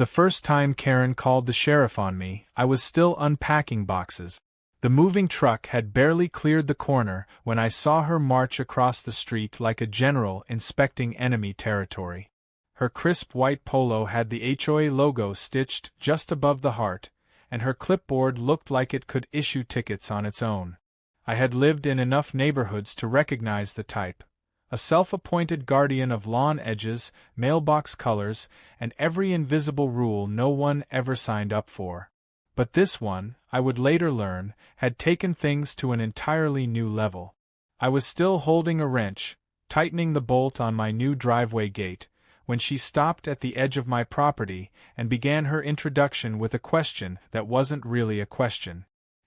The first time Karen called the sheriff on me, I was still unpacking boxes. The moving truck had barely cleared the corner when I saw her march across the street like a general inspecting enemy territory. Her crisp white polo had the HOA logo stitched just above the heart, and her clipboard looked like it could issue tickets on its own. I had lived in enough neighborhoods to recognize the type. A self-appointed guardian of lawn edges, mailbox colors, and every invisible rule no one ever signed up for. But this one, I would later learn, had taken things to an entirely new level. I was still holding a wrench, tightening the bolt on my new driveway gate, when she stopped at the edge of my property and began her introduction with a question that wasn't really a question.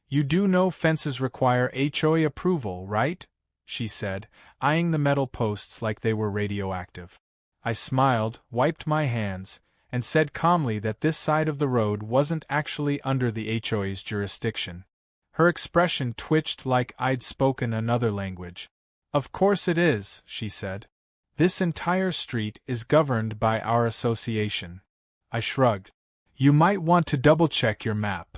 "You do know fences require HOA approval, right?" she said, eyeing the metal posts like they were radioactive. I smiled, wiped my hands, and said calmly that this side of the road wasn't actually under the HOA's jurisdiction. Her expression twitched like I'd spoken another language. "Of course it is," she said. "This entire street is governed by our association." I shrugged. "You might want to double-check your map."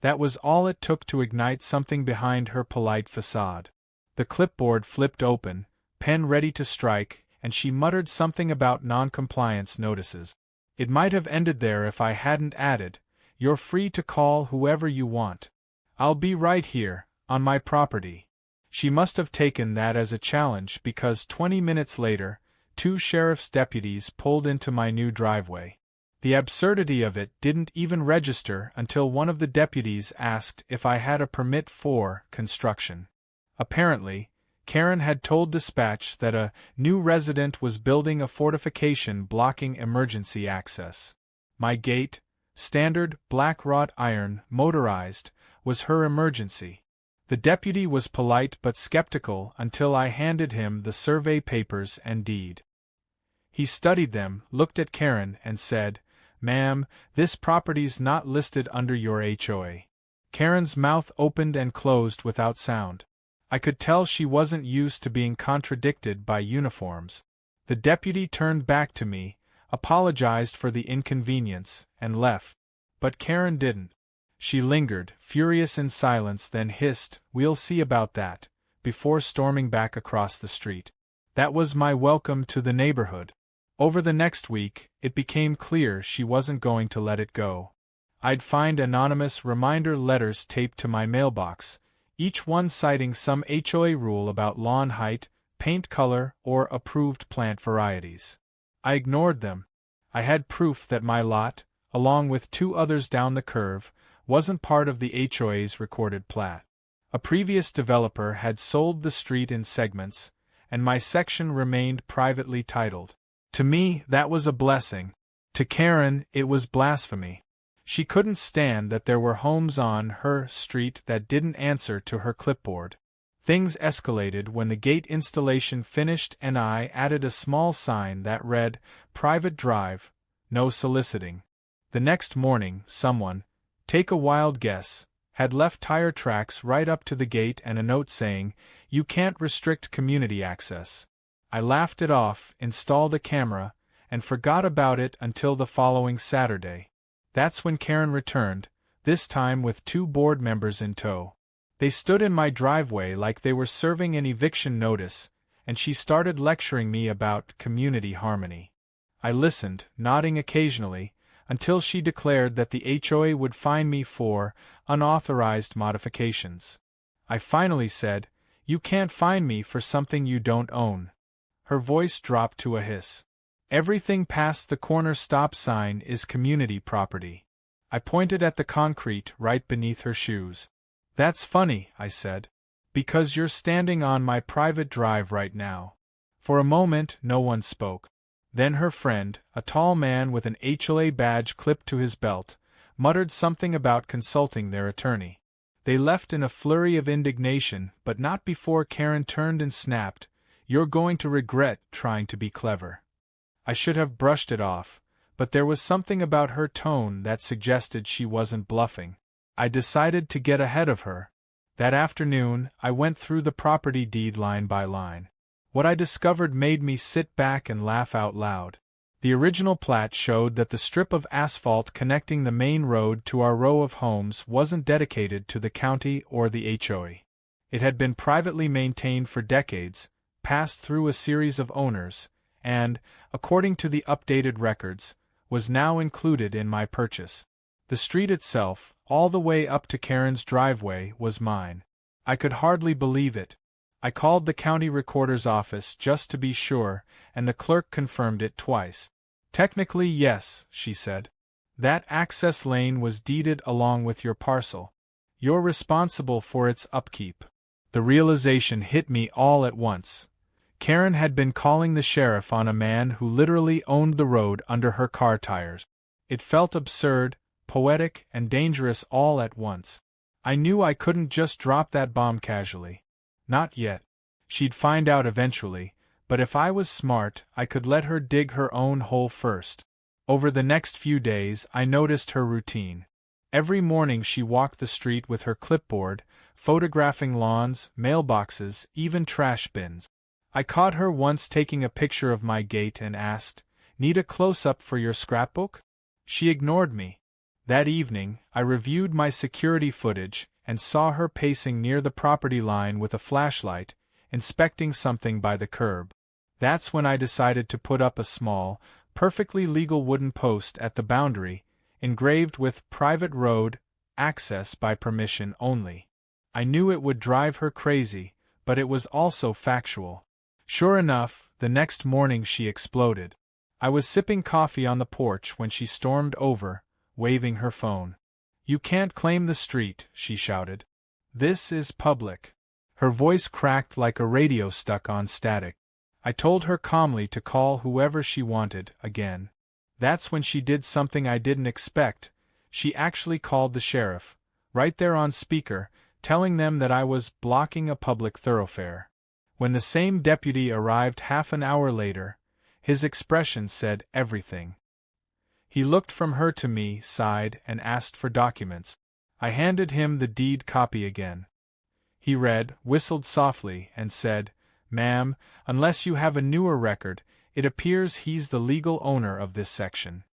That was all it took to ignite something behind her polite facade. The clipboard flipped open, pen ready to strike, and she muttered something about non-compliance notices. It might have ended there if I hadn't added, "You're free to call whoever you want. I'll be right here, on my property." She must have taken that as a challenge because 20 minutes later, 2 sheriff's deputies pulled into my new driveway. The absurdity of it didn't even register until one of the deputies asked if I had a permit for construction. Apparently, Karen had told dispatch that a new resident was building a fortification blocking emergency access. My gate, standard black wrought iron, motorized, was her emergency. The deputy was polite but skeptical until I handed him the survey papers and deed. He studied them, looked at Karen, and said, "Ma'am, this property's not listed under your HOA." Karen's mouth opened and closed without sound. I could tell she wasn't used to being contradicted by uniforms. The deputy turned back to me, apologized for the inconvenience, and left. But Karen didn't. She lingered, furious in silence, then hissed, "We'll see about that," before storming back across the street. That was my welcome to the neighborhood. Over the next week, it became clear she wasn't going to let it go. I'd find anonymous reminder letters taped to my mailbox, each one citing some HOA rule about lawn height, paint color, or approved plant varieties. I ignored them. I had proof that my lot, along with 2 others down the curve, wasn't part of the HOA's recorded plat. A previous developer had sold the street in segments, and my section remained privately titled. To me, that was a blessing. To Karen, it was blasphemy. She couldn't stand that there were homes on her street that didn't answer to her clipboard. Things escalated when the gate installation finished and I added a small sign that read, "Private drive, no soliciting." The next morning, someone, take a wild guess, had left tire tracks right up to the gate and a note saying, "You can't restrict community access." I laughed it off, installed a camera, and forgot about it until the following Saturday. That's when Karen returned, this time with 2 board members in tow. They stood in my driveway like they were serving an eviction notice, and she started lecturing me about community harmony. I listened, nodding occasionally, until she declared that the HOA would fine me for unauthorized modifications. I finally said, "You can't fine me for something you don't own." Her voice dropped to a hiss. "Everything past the corner stop sign is community property." I pointed at the concrete right beneath her shoes. "That's funny," I said. "Because you're standing on my private drive right now." For a moment, no one spoke. Then her friend, a tall man with an HOA badge clipped to his belt, muttered something about consulting their attorney. They left in a flurry of indignation, but not before Karen turned and snapped, "You're going to regret trying to be clever." I should have brushed it off, but there was something about her tone that suggested she wasn't bluffing. I decided to get ahead of her. That afternoon, I went through the property deed line by line. What I discovered made me sit back and laugh out loud. The original plat showed that the strip of asphalt connecting the main road to our row of homes wasn't dedicated to the county or the HOA. It had been privately maintained for decades, passed through a series of owners, and, according to the updated records, was now included in my purchase. The street itself, all the way up to Karen's driveway, was mine. I could hardly believe it. I called the county recorder's office just to be sure, and the clerk confirmed it twice. Technically, yes, she said. That access lane was deeded along with your parcel. You're responsible for its upkeep. The realization hit me all at once. Karen had been calling the sheriff on a man who literally owned the road under her car tires. It felt absurd, poetic, and dangerous all at once. I knew I couldn't just drop that bomb casually. Not yet. She'd find out eventually, but if I was smart, I could let her dig her own hole first. Over the next few days, I noticed her routine. Every morning she walked the street with her clipboard, photographing lawns, mailboxes, even trash bins. I caught her once taking a picture of my gate and asked, "Need a close-up for your scrapbook?" She ignored me. That evening, I reviewed my security footage and saw her pacing near the property line with a flashlight, inspecting something by the curb. That's when I decided to put up a small, perfectly legal wooden post at the boundary, engraved with "Private Road, Access by Permission Only." I knew it would drive her crazy, but it was also factual. Sure enough, the next morning she exploded. I was sipping coffee on the porch when she stormed over, waving her phone. "You can't claim the street," she shouted. "This is public." Her voice cracked like a radio stuck on static. I told her calmly to call whoever she wanted again. That's when she did something I didn't expect. She actually called the sheriff, right there on speaker, telling them that I was blocking a public thoroughfare. When the same deputy arrived half an hour later, his expression said everything. He looked from her to me, sighed, and asked for documents. I handed him the deed copy again. He read, whistled softly, and said, "Ma'am, unless you have a newer record, it appears he's the legal owner of this section."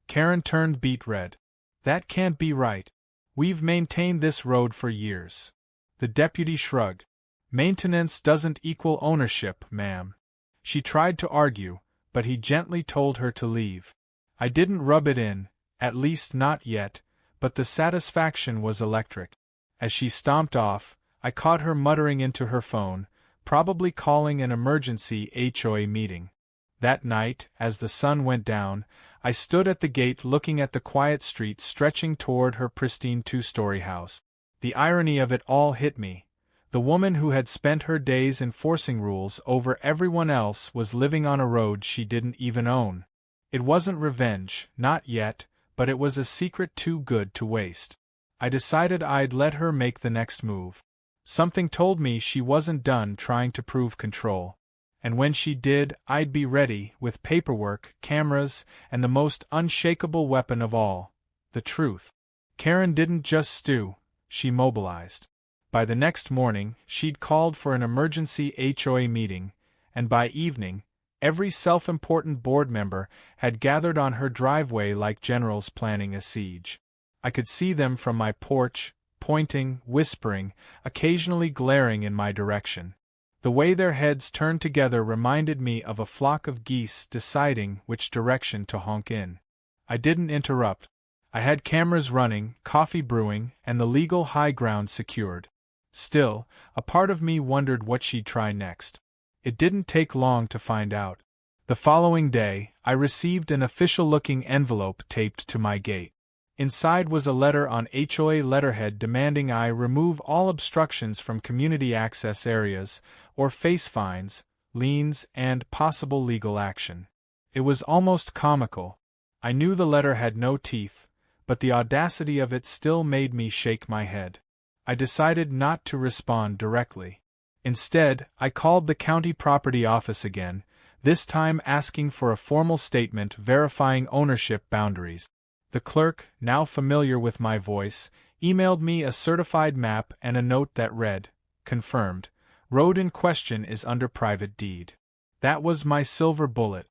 Karen turned beet red. "That can't be right. We've maintained this road for years." The deputy shrugged. "Maintenance doesn't equal ownership, ma'am." She tried to argue, but he gently told her to leave. I didn't rub it in, at least not yet, but the satisfaction was electric. As she stomped off, I caught her muttering into her phone, probably calling an emergency HOA meeting. That night, as the sun went down, I stood at the gate looking at the quiet street stretching toward her pristine two-story house. The irony of it all hit me. The woman who had spent her days enforcing rules over everyone else was living on a road she didn't even own. It wasn't revenge, not yet, but it was a secret too good to waste. I decided I'd let her make the next move. Something told me she wasn't done trying to prove control. And when she did, I'd be ready, with paperwork, cameras, and the most unshakable weapon of all, the truth. Karen didn't just stew, she mobilized. By the next morning, she'd called for an emergency HOA meeting, and by evening, every self-important board member had gathered on her driveway like generals planning a siege. I could see them from my porch, pointing, whispering, occasionally glaring in my direction. The way their heads turned together reminded me of a flock of geese deciding which direction to honk in. I didn't interrupt. I had cameras running, coffee brewing, and the legal high ground secured. Still, a part of me wondered what she'd try next. It didn't take long to find out. The following day, I received an official-looking envelope taped to my gate. Inside was a letter on HOA letterhead demanding I remove all obstructions from community access areas, or face fines, liens, and possible legal action. It was almost comical. I knew the letter had no teeth, but the audacity of it still made me shake my head. I decided not to respond directly. Instead, I called the county property office again, this time asking for a formal statement verifying ownership boundaries. The clerk, now familiar with my voice, emailed me a certified map and a note that read, "Confirmed. Road in question is under private deed." That was my silver bullet.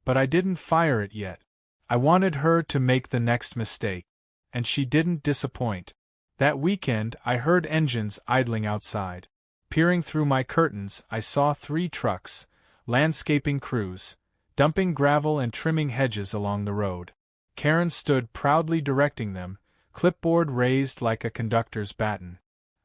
But I didn't fire it yet. I wanted her to make the next mistake. And she didn't disappoint. That weekend, I heard engines idling outside. Peering through my curtains, I saw 3 trucks, landscaping crews, dumping gravel and trimming hedges along the road. Karen stood proudly directing them, clipboard raised like a conductor's baton.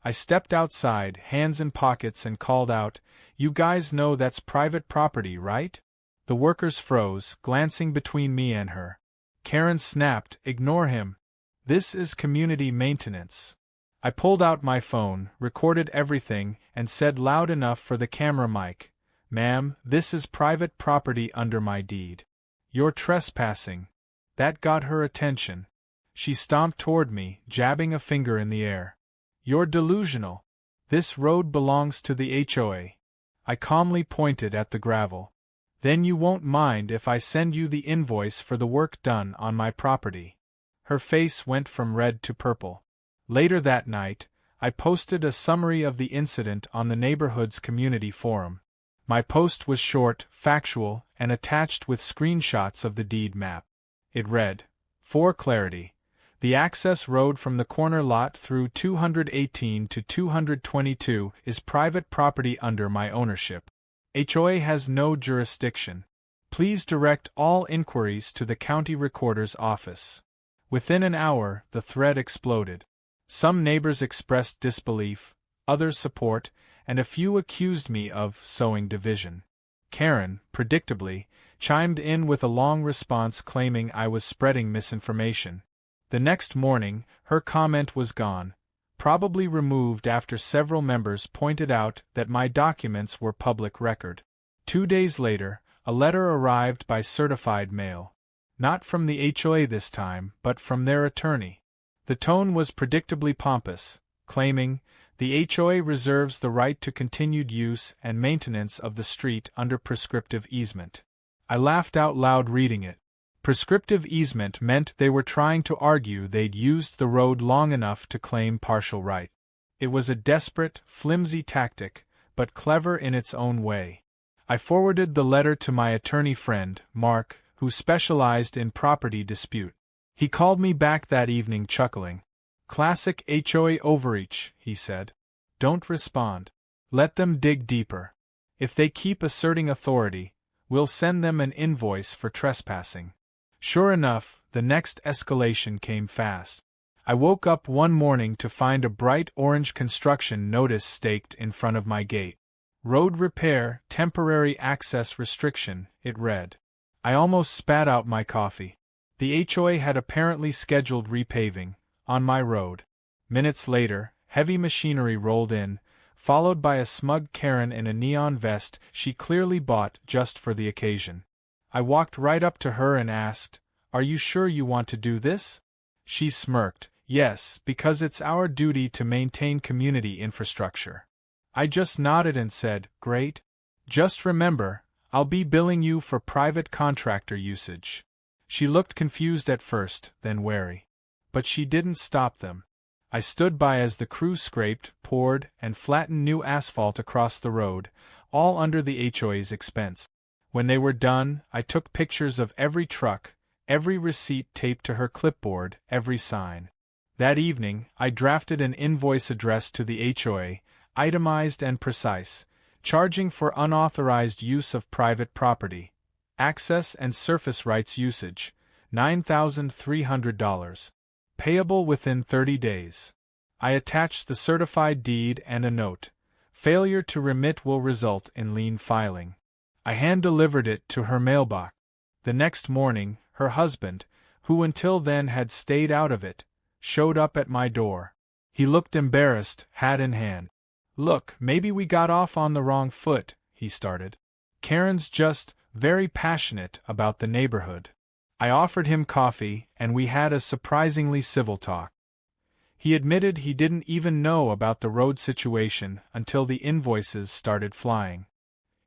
I stepped outside, hands in pockets, and called out, "You guys know that's private property, right?" The workers froze, glancing between me and her. Karen snapped, "Ignore him. This is community maintenance." I pulled out my phone, recorded everything, and said loud enough for the camera mic, "Ma'am, this is private property under my deed. You're trespassing." That got her attention. She stomped toward me, jabbing a finger in the air. "You're delusional. This road belongs to the HOA. I calmly pointed at the gravel. "Then you won't mind if I send you the invoice for the work done on my property." Her face went from red to purple. Later that night, I posted a summary of the incident on the neighborhood's community forum. My post was short, factual, and attached with screenshots of the deed map. It read, "For clarity, the access road from the corner lot through 218 to 222 is private property under my ownership. HOA has no jurisdiction. Please direct all inquiries to the county recorder's office." Within an hour, the thread exploded. Some neighbors expressed disbelief, others support, and a few accused me of sowing division. Karen, predictably, chimed in with a long response claiming I was spreading misinformation. The next morning, her comment was gone, probably removed after several members pointed out that my documents were public record. 2 days later, a letter arrived by certified mail. Not from the HOA this time, but from their attorney. The tone was predictably pompous, claiming, "The HOA reserves the right to continued use and maintenance of the street under prescriptive easement." I laughed out loud reading it. Prescriptive easement meant they were trying to argue they'd used the road long enough to claim partial right. It was a desperate, flimsy tactic, but clever in its own way. I forwarded the letter to my attorney friend, Mark, who specialized in property dispute. He called me back that evening chuckling. "Classic HOA overreach," he said. "Don't respond. Let them dig deeper. If they keep asserting authority, we'll send them an invoice for trespassing." Sure enough, the next escalation came fast. I woke up one morning to find a bright orange construction notice staked in front of my gate. "Road repair, temporary access restriction," it read. I almost spat out my coffee. The HOA had apparently scheduled repaving, on my road. Minutes later, heavy machinery rolled in, followed by a smug Karen in a neon vest she clearly bought just for the occasion. I walked right up to her and asked, "Are you sure you want to do this?" She smirked, "Yes, because it's our duty to maintain community infrastructure." I just nodded and said, "Great. Just remember, I'll be billing you for private contractor usage." She looked confused at first, then wary. But she didn't stop them. I stood by as the crew scraped, poured, and flattened new asphalt across the road, all under the HOA's expense. When they were done, I took pictures of every truck, every receipt taped to her clipboard, every sign. That evening, I drafted an invoice addressed to the HOA, itemized and precise, charging for unauthorized use of private property, access and surface rights usage, $9,300. Payable within 30 days. I attached the certified deed and a note. Failure to remit will result in lien filing. I hand-delivered it to her mailbox. The next morning, her husband, who until then had stayed out of it, showed up at my door. He looked embarrassed, hat in hand. "Look, maybe we got off on the wrong foot," he started. "Karen's just very passionate about the neighborhood." I offered him coffee, and we had a surprisingly civil talk. He admitted he didn't even know about the road situation until the invoices started flying.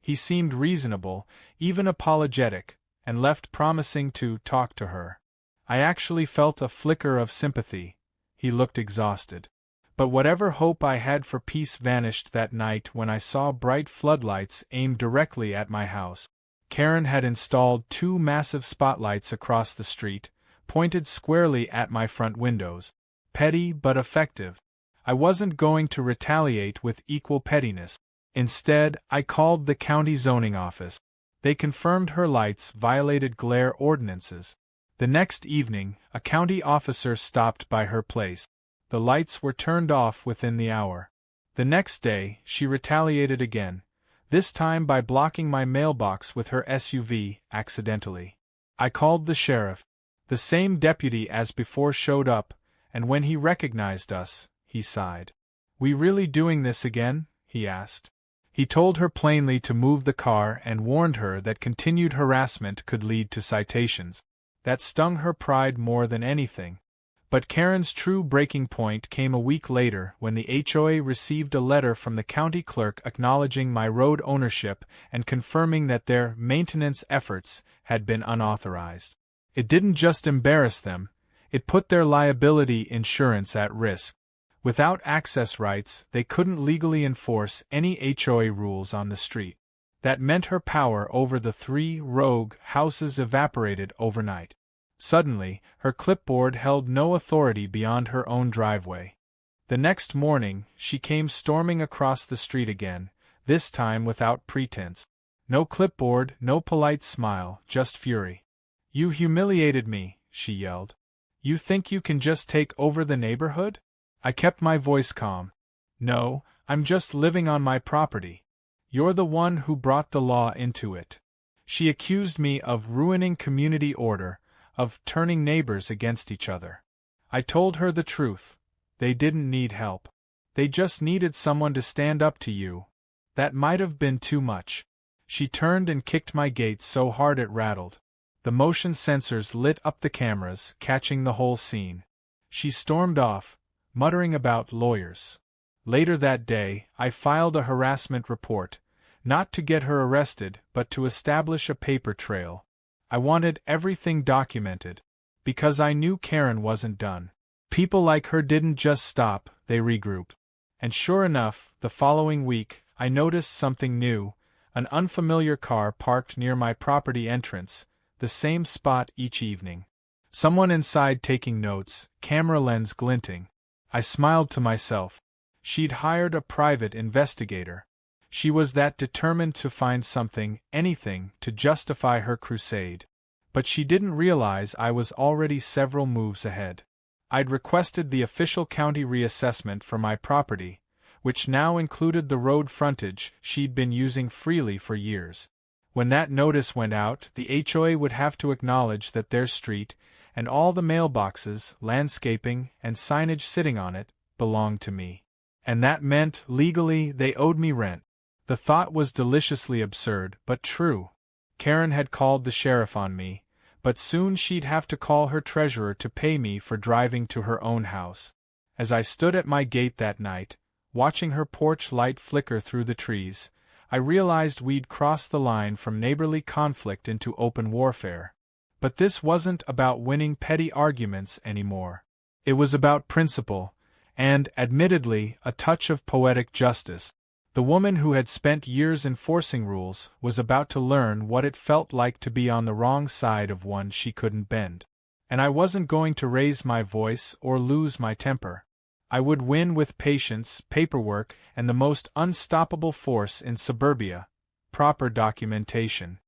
He seemed reasonable, even apologetic, and left promising to talk to her. I actually felt a flicker of sympathy. He looked exhausted. But whatever hope I had for peace vanished that night when I saw bright floodlights aimed directly at my house. Karen had installed 2 massive spotlights across the street, pointed squarely at my front windows. Petty but effective. I wasn't going to retaliate with equal pettiness. Instead, I called the county zoning office. They confirmed her lights violated glare ordinances. The next evening, a county officer stopped by her place. The lights were turned off within the hour. The next day, she retaliated again, this time by blocking my mailbox with her SUV, accidentally. I called the sheriff. The same deputy as before showed up, and when he recognized us, he sighed. "We really doing this again?" he asked. He told her plainly to move the car and warned her that continued harassment could lead to citations. That stung her pride more than anything. But Karen's true breaking point came a week later when the HOA received a letter from the county clerk acknowledging my road ownership and confirming that their maintenance efforts had been unauthorized. It didn't just embarrass them, it put their liability insurance at risk. Without access rights, they couldn't legally enforce any HOA rules on the street. That meant her power over the 3 rogue houses evaporated overnight. Suddenly, her clipboard held no authority beyond her own driveway. The next morning, she came storming across the street again, this time without pretense. No clipboard, no polite smile, just fury. "You humiliated me," she yelled. "You think you can just take over the neighborhood?" I kept my voice calm. "No, I'm just living on my property. You're the one who brought the law into it." She accused me of ruining community order, of turning neighbors against each other. I told her the truth. They didn't need help. They just needed someone to stand up to you. That might have been too much. She turned and kicked my gate so hard it rattled. The motion sensors lit up the cameras, catching the whole scene. She stormed off, muttering about lawyers. Later that day, I filed a harassment report, not to get her arrested, but to establish a paper trail. I wanted everything documented, because I knew Karen wasn't done. People like her didn't just stop, they regrouped. And sure enough, the following week, I noticed something new, an unfamiliar car parked near my property entrance, the same spot each evening. Someone inside taking notes, camera lens glinting. I smiled to myself. She'd hired a private investigator. She was that determined to find something, anything, to justify her crusade. But she didn't realize I was already several moves ahead. I'd requested the official county reassessment for my property, which now included the road frontage she'd been using freely for years. When that notice went out, the HOA would have to acknowledge that their street, and all the mailboxes, landscaping, and signage sitting on it, belonged to me. And that meant, legally, they owed me rent. The thought was deliciously absurd, but true. Karen had called the sheriff on me, but soon she'd have to call her treasurer to pay me for driving to her own house. As I stood at my gate that night, watching her porch light flicker through the trees, I realized we'd crossed the line from neighborly conflict into open warfare. But this wasn't about winning petty arguments anymore. It was about principle, and, admittedly, a touch of poetic justice. The woman who had spent years enforcing rules was about to learn what it felt like to be on the wrong side of one she couldn't bend. And I wasn't going to raise my voice or lose my temper. I would win with patience, paperwork, and the most unstoppable force in suburbia: proper documentation.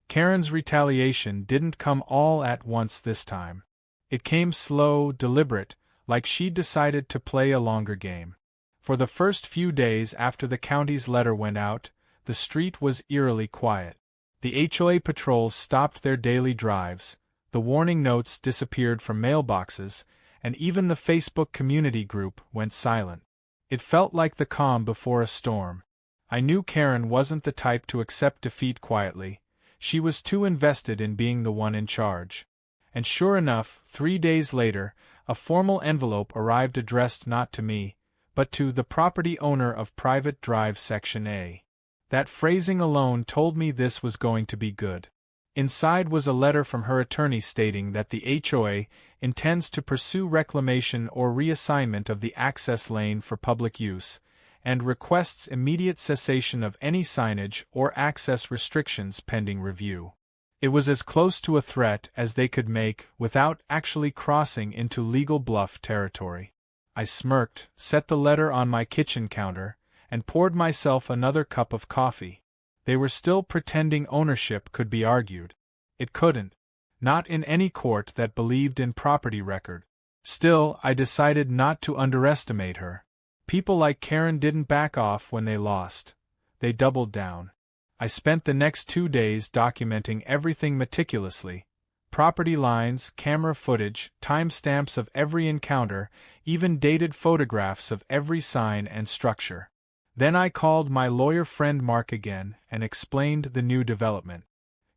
Karen's retaliation didn't come all at once this time. It came slow, deliberate, like she'd decided to play a longer game. For the first few days after the county's letter went out, the street was eerily quiet. The HOA patrols stopped their daily drives, the warning notes disappeared from mailboxes, and even the Facebook community group went silent. It felt like the calm before a storm. I knew Karen wasn't the type to accept defeat quietly. She was too invested in being the one in charge. And sure enough, 3 days later, a formal envelope arrived addressed not to me, but to the property owner of Private Drive Section A. That phrasing alone told me this was going to be good. Inside was a letter from her attorney stating that the HOA intends to pursue reclamation or reassignment of the access lane for public use, and requests immediate cessation of any signage or access restrictions pending review. It was as close to a threat as they could make without actually crossing into legal bluff territory. I smirked, set the letter on my kitchen counter, and poured myself another cup of coffee. They were still pretending ownership could be argued. It couldn't. Not in any court that believed in property record. Still, I decided not to underestimate her. People like Karen didn't back off when they lost. They doubled down. I spent the next 2 days documenting everything meticulously. Property lines, camera footage, timestamps of every encounter, even dated photographs of every sign and structure. Then I called my lawyer friend Mark again and explained the new development.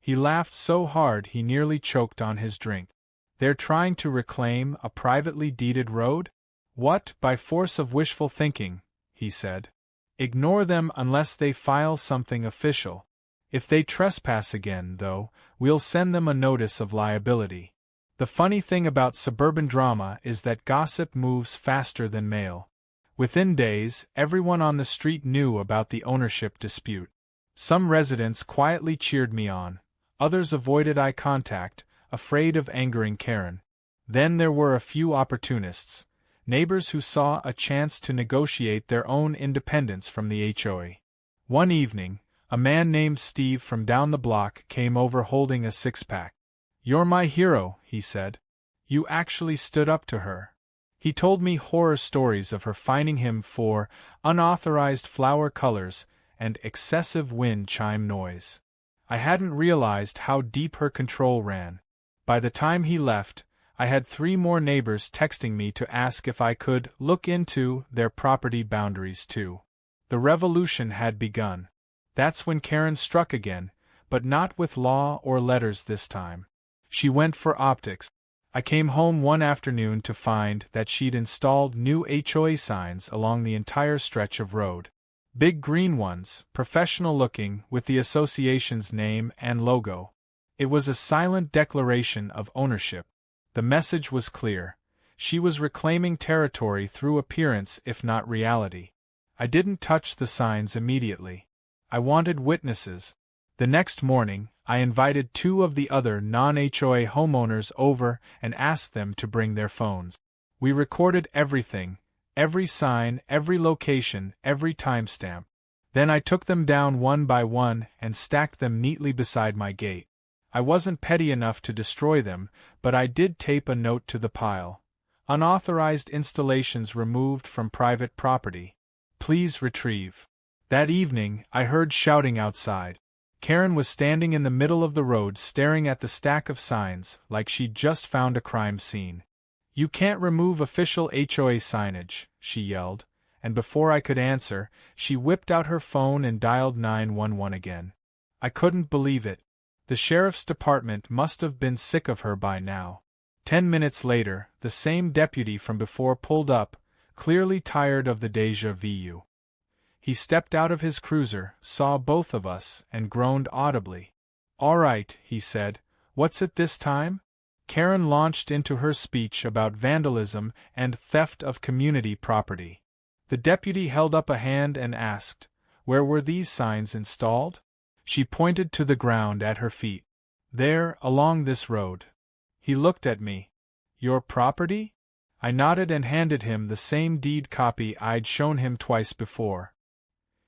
He laughed so hard he nearly choked on his drink. They're trying to reclaim a privately deeded road? What, by force of wishful thinking, he said. Ignore them unless they file something official. If they trespass again, though, we'll send them a notice of liability. The funny thing about suburban drama is that gossip moves faster than mail. Within days, everyone on the street knew about the ownership dispute. Some residents quietly cheered me on. Others avoided eye contact, afraid of angering Karen. Then there were a few opportunists, neighbors who saw a chance to negotiate their own independence from the HOA. One evening, a man named Steve from down the block came over holding a six-pack. "You're my hero," he said. "You actually stood up to her." He told me horror stories of her fining him for unauthorized flower colors and excessive wind chime noise. I hadn't realized how deep her control ran. By the time he left, I had 3 more neighbors texting me to ask if I could look into their property boundaries too. The revolution had begun. That's when Karen struck again, but not with law or letters this time. She went for optics. I came home one afternoon to find that she'd installed new HOA signs along the entire stretch of road. Big green ones, professional-looking, with the association's name and logo. It was a silent declaration of ownership. The message was clear. She was reclaiming territory through appearance if not reality. I didn't touch the signs immediately. I wanted witnesses. The next morning, I invited 2 of the other non-HOA homeowners over and asked them to bring their phones. We recorded everything. Every sign, every location, every timestamp. Then I took them down one by one and stacked them neatly beside my gate. I wasn't petty enough to destroy them, but I did tape a note to the pile. Unauthorized installations removed from private property. Please retrieve. That evening, I heard shouting outside. Karen was standing in the middle of the road staring at the stack of signs like she'd just found a crime scene. "You can't remove official HOA signage," she yelled, and before I could answer, she whipped out her phone and dialed 911 again. I couldn't believe it. The sheriff's department must have been sick of her by now. 10 minutes later, the same deputy from before pulled up, clearly tired of the déjà vu. He stepped out of his cruiser, saw both of us, and groaned audibly. "All right," he said. "What's it this time?" Karen launched into her speech about vandalism and theft of community property. The deputy held up a hand and asked, "Where were these signs installed?" She pointed to the ground at her feet. "There, along this road." He looked at me. "Your property?" I nodded and handed him the same deed copy I'd shown him twice before.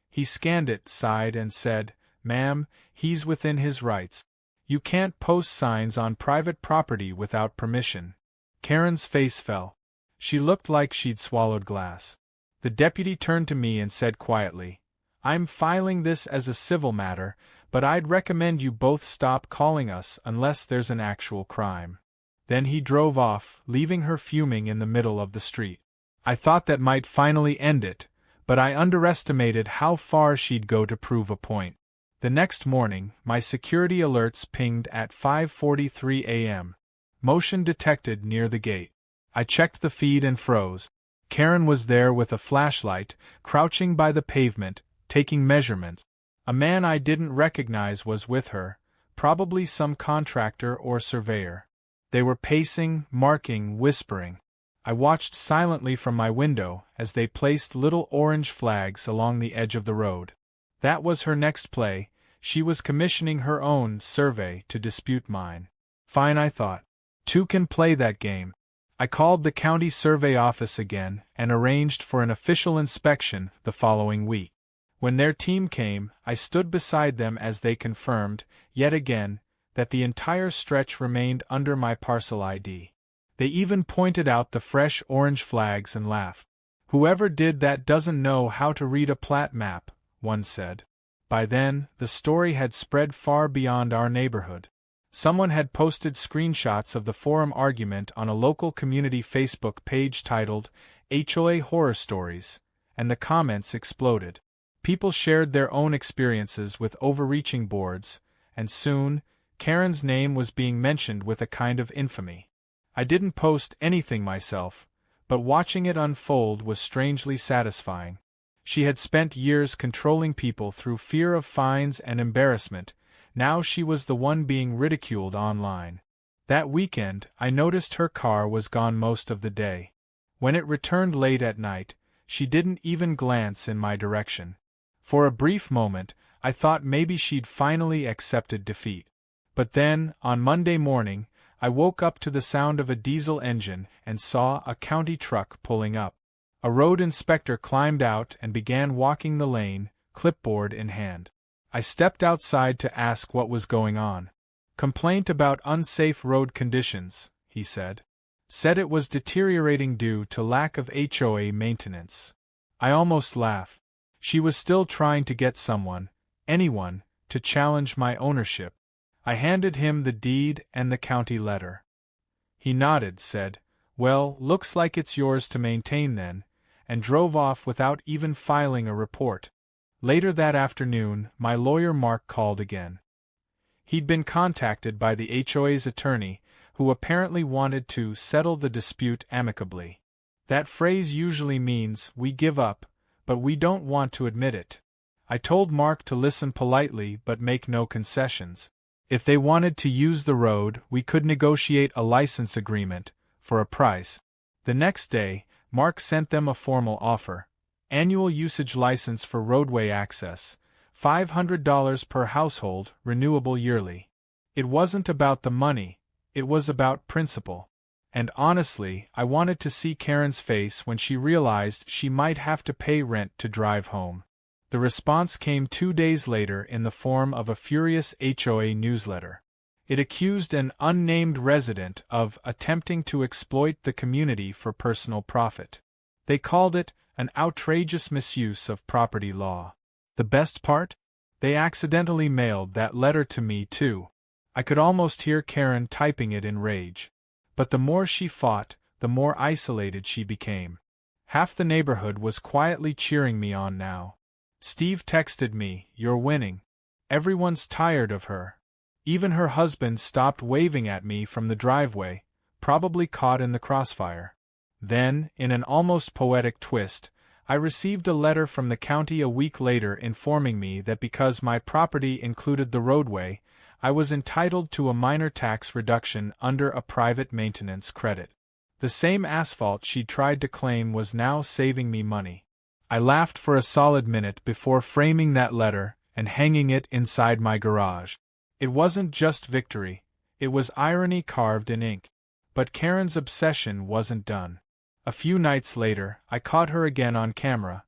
He scanned it, sighed, and said, "Ma'am, he's within his rights. You can't post signs on private property without permission." Karen's face fell. She looked like she'd swallowed glass. The deputy turned to me and said quietly, "I'm filing this as a civil matter, but I'd recommend you both stop calling us unless there's an actual crime." Then he drove off, leaving her fuming in the middle of the street. I thought that might finally end it, but I underestimated how far she'd go to prove a point. The next morning, my security alerts pinged at 5:43 a.m. Motion detected near the gate. I checked the feed and froze. Karen was there with a flashlight, crouching by the pavement, taking measurements. A man I didn't recognize was with her, probably some contractor or surveyor. They were pacing, marking, whispering. I watched silently from my window as they placed little orange flags along the edge of the road. That was her next play. She was commissioning her own survey to dispute mine. Fine, I thought. Two can play that game. I called the county survey office again and arranged for an official inspection the following week. When their team came, I stood beside them as they confirmed, yet again, that the entire stretch remained under my parcel ID. They even pointed out the fresh orange flags and laughed. "Whoever did that doesn't know how to read a plat map," one said. By then, the story had spread far beyond our neighborhood. Someone had posted screenshots of the forum argument on a local community Facebook page titled HOA Horror Stories, and the comments exploded. People shared their own experiences with overreaching boards, and soon, Karen's name was being mentioned with a kind of infamy. I didn't post anything myself, but watching it unfold was strangely satisfying. She had spent years controlling people through fear of fines and embarrassment. Now she was the one being ridiculed online. That weekend, I noticed her car was gone most of the day. When it returned late at night, she didn't even glance in my direction. For a brief moment, I thought maybe she'd finally accepted defeat. But then, on Monday morning, I woke up to the sound of a diesel engine and saw a county truck pulling up. A road inspector climbed out and began walking the lane, clipboard in hand. I stepped outside to ask what was going on. "Complaint about unsafe road conditions," he said. Said it was deteriorating due to lack of HOA maintenance. I almost laughed. She was still trying to get someone, anyone, to challenge my ownership. I handed him the deed and the county letter. He nodded, said, "Well, looks like it's yours to maintain then," and drove off without even filing a report. Later that afternoon, my lawyer Mark called again. He'd been contacted by the HOA's attorney, who apparently wanted to settle the dispute amicably. That phrase usually means, "we give up, but we don't want to admit it." I told Mark to listen politely but make no concessions. If they wanted to use the road, we could negotiate a license agreement, for a price. The next day, Mark sent them a formal offer. Annual usage license for roadway access, $500 per household, renewable yearly. It wasn't about the money, it was about principle. And honestly, I wanted to see Karen's face when she realized she might have to pay rent to drive home. The response came 2 days later in the form of a furious HOA newsletter. It accused an unnamed resident of attempting to exploit the community for personal profit. They called it an outrageous misuse of property law. The best part? They accidentally mailed that letter to me too. I could almost hear Karen typing it in rage. But the more she fought, the more isolated she became. Half the neighborhood was quietly cheering me on now. Steve texted me, "You're winning." Everyone's tired of her. Even her husband stopped waving at me from the driveway, probably caught in the crossfire. Then, in an almost poetic twist, I received a letter from the county a week later informing me that because my property included the roadway, I was entitled to a minor tax reduction under a private maintenance credit. The same asphalt she'd tried to claim was now saving me money. I laughed for a solid minute before framing that letter and hanging it inside my garage. It wasn't just victory, it was irony carved in ink. But Karen's obsession wasn't done. A few nights later, I caught her again on camera,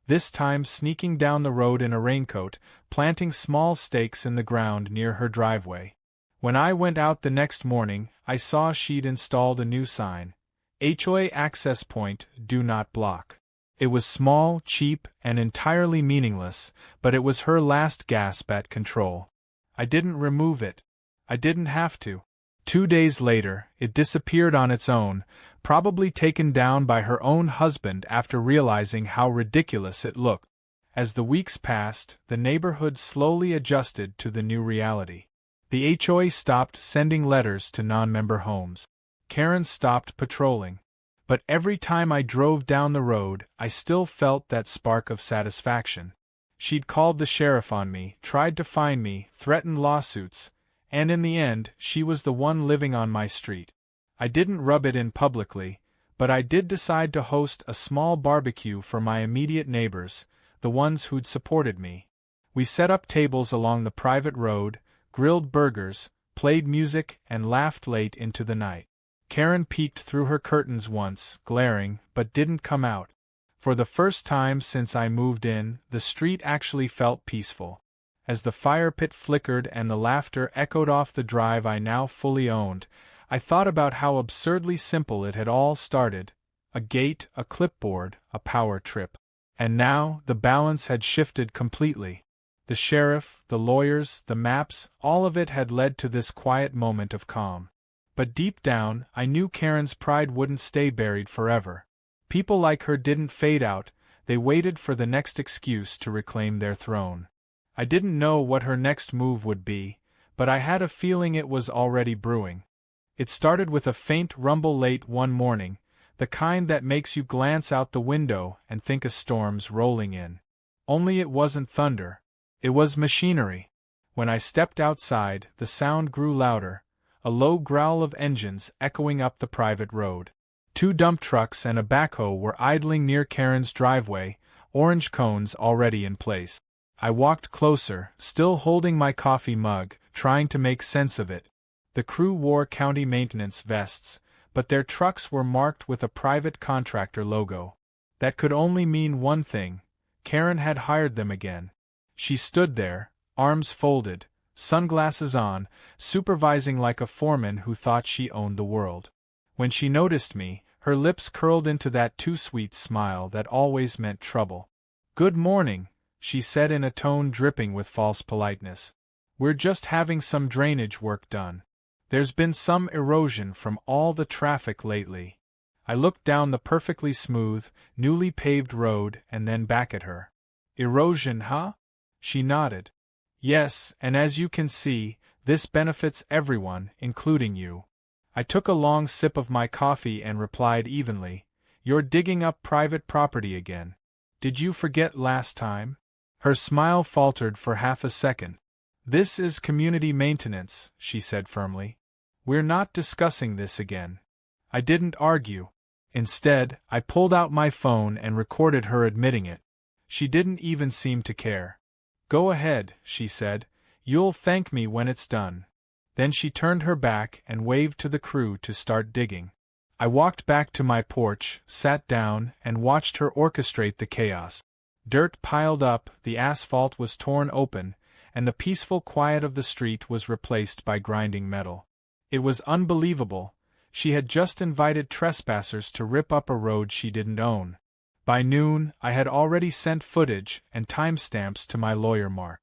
this time sneaking down the road in a raincoat, planting small stakes in the ground near her driveway. When I went out the next morning, I saw she'd installed a new sign. HOA access point, do not block. It was small, cheap, and entirely meaningless, but it was her last gasp at control. I didn't remove it. I didn't have to. 2 days later, it disappeared on its own, probably taken down by her own husband after realizing how ridiculous it looked. As the weeks passed, the neighborhood slowly adjusted to the new reality. The HOA stopped sending letters to non-member homes. Karen stopped patrolling. But every time I drove down the road, I still felt that spark of satisfaction. She'd called the sheriff on me, tried to fine me, threatened lawsuits, and in the end, she was the one living on my street. I didn't rub it in publicly, But I did decide to host a small barbecue for my immediate neighbors, the ones who'd supported me. We set up tables along the private road, grilled burgers, played music, and laughed late into the night. Karen peeked through her curtains once, glaring, but didn't come out. For the first time since I moved in, the street actually felt peaceful. As the fire pit flickered and the laughter echoed off the drive I now fully owned, I thought about how absurdly simple it had all started: a gate, a clipboard, a power trip. And now, the balance had shifted completely. The sheriff, the lawyers, the maps, all of it had led to this quiet moment of calm. But deep down, I knew Karen's pride wouldn't stay buried forever. People like her didn't fade out, they waited for the next excuse to reclaim their throne. I didn't know what her next move would be, but I had a feeling it was already brewing. It started with a faint rumble late one morning, the kind that makes you glance out the window and think a storm's rolling in. Only it wasn't thunder. It was machinery. When I stepped outside, the sound grew louder, a low growl of engines echoing up the private road. 2 dump trucks and a backhoe were idling near Karen's driveway, orange cones already in place. I walked closer, still holding my coffee mug, trying to make sense of it. The crew wore county maintenance vests, but their trucks were marked with a private contractor logo. That could only mean one thing: Karen had hired them again. She stood there, arms folded, sunglasses on, supervising like a foreman who thought she owned the world. When she noticed me, her lips curled into that too-sweet smile that always meant trouble. "Good morning," she said in a tone dripping with false politeness. "We're just having some drainage work done. There's been some erosion from all the traffic lately." I looked down the perfectly smooth, newly paved road and then back at her. "Erosion, huh?" She nodded. "Yes, and as you can see, this benefits everyone, including you." I took a long sip of my coffee and replied evenly, "You're digging up private property again. Did you forget last time?" Her smile faltered for half a second. "This is community maintenance," she said firmly. "We're not discussing this again." I didn't argue. Instead, I pulled out my phone and recorded her admitting it. She didn't even seem to care. "Go ahead," she said. "You'll thank me when it's done." Then she turned her back and waved to the crew to start digging. I walked back to my porch, sat down, and watched her orchestrate the chaos. Dirt piled up, the asphalt was torn open, and the peaceful quiet of the street was replaced by grinding metal. It was unbelievable. She had just invited trespassers to rip up a road she didn't own. By noon, I had already sent footage and timestamps to my lawyer Mark.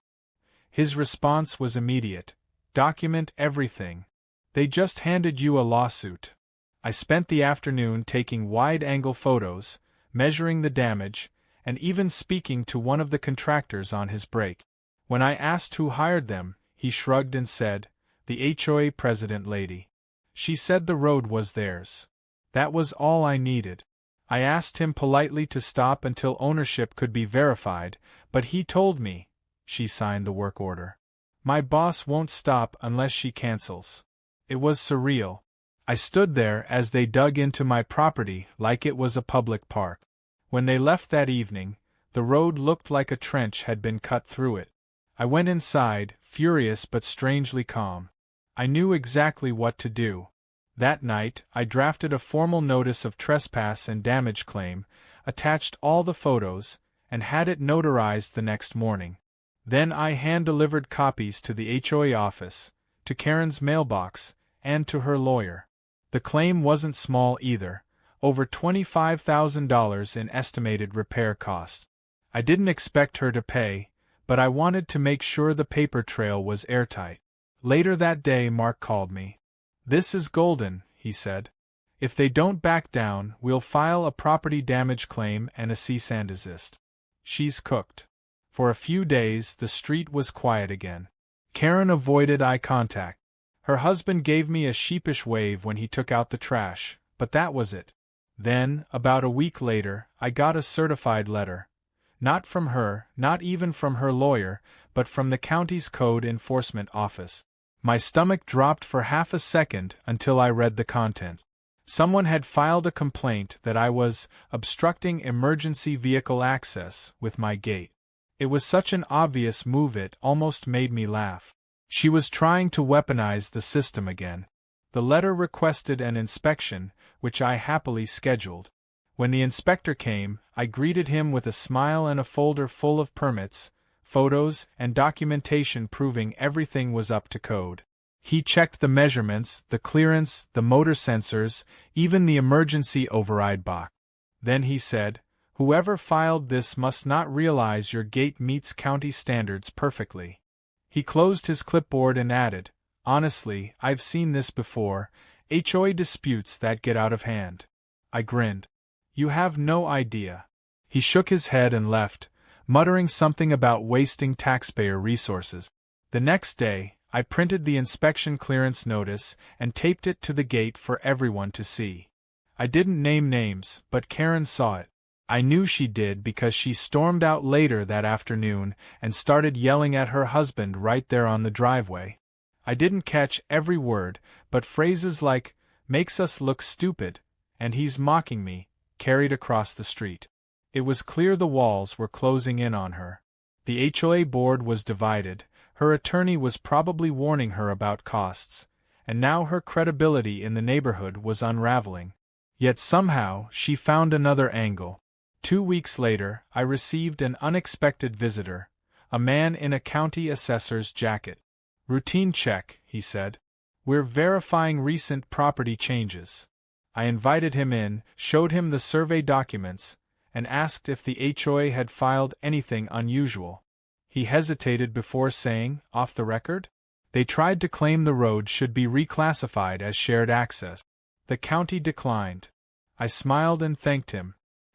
His response was immediate: "Document everything. They just handed you a lawsuit." I spent the afternoon taking wide-angle photos, measuring the damage, and even speaking to one of the contractors on his break. When I asked who hired them, he shrugged and said, "The HOA president lady. She said the road was theirs." That was all I needed. I asked him politely to stop until ownership could be verified, but he told me, "She signed the work order. My boss won't stop unless she cancels." It was surreal. I stood there as they dug into my property like it was a public park. When they left that evening, the road looked like a trench had been cut through it. I went inside, furious but strangely calm. I knew exactly what to do. That night, I drafted a formal notice of trespass and damage claim, attached all the photos, and had it notarized the next morning. Then I hand-delivered copies to the HOA office, to Karen's mailbox, and to her lawyer. The claim wasn't small either, over $25,000 in estimated repair costs. I didn't expect her to pay, but I wanted to make sure the paper trail was airtight. Later that day Mark called me. "This is golden," he said. "If they don't back down, we'll file a property damage claim and a cease and desist." She's cooked. For a few days, the street was quiet again. Karen avoided eye contact. Her husband gave me a sheepish wave when he took out the trash, but that was it. Then, about a week later, I got a certified letter. Not from her, not even from her lawyer, but from the county's code enforcement office. My stomach dropped for half a second until I read the content. Someone had filed a complaint that I was obstructing emergency vehicle access with my gate. It was such an obvious move it almost made me laugh. She was trying to weaponize the system again. The letter requested an inspection, which I happily scheduled. When the inspector came, I greeted him with a smile and a folder full of permits, photos, and documentation proving everything was up to code. He checked the measurements, the clearance, the motor sensors, even the emergency override box. Then he said, "Whoever filed this must not realize your gate meets county standards perfectly." He closed his clipboard and added, "Honestly, I've seen this before, HOA disputes that get out of hand." I grinned. "You have no idea." He shook his head and left, muttering something about wasting taxpayer resources. The next day, I printed the inspection clearance notice and taped it to the gate for everyone to see. I didn't name names, but Karen saw it. I knew she did because she stormed out later that afternoon and started yelling at her husband right there on the driveway. I didn't catch every word, but phrases like, "makes us look stupid," and "he's mocking me," carried across the street. It was clear the walls were closing in on her. The HOA board was divided, her attorney was probably warning her about costs, and now her credibility in the neighborhood was unraveling. Yet somehow she found another angle. 2 weeks later, I received an unexpected visitor, a man in a county assessor's jacket. "Routine check," he said. "We're verifying recent property changes." I invited him in, showed him the survey documents, and asked if the HOA had filed anything unusual. He hesitated before saying, "Off the record?" They tried to claim the road should be reclassified as shared access. The county declined. I smiled and thanked him.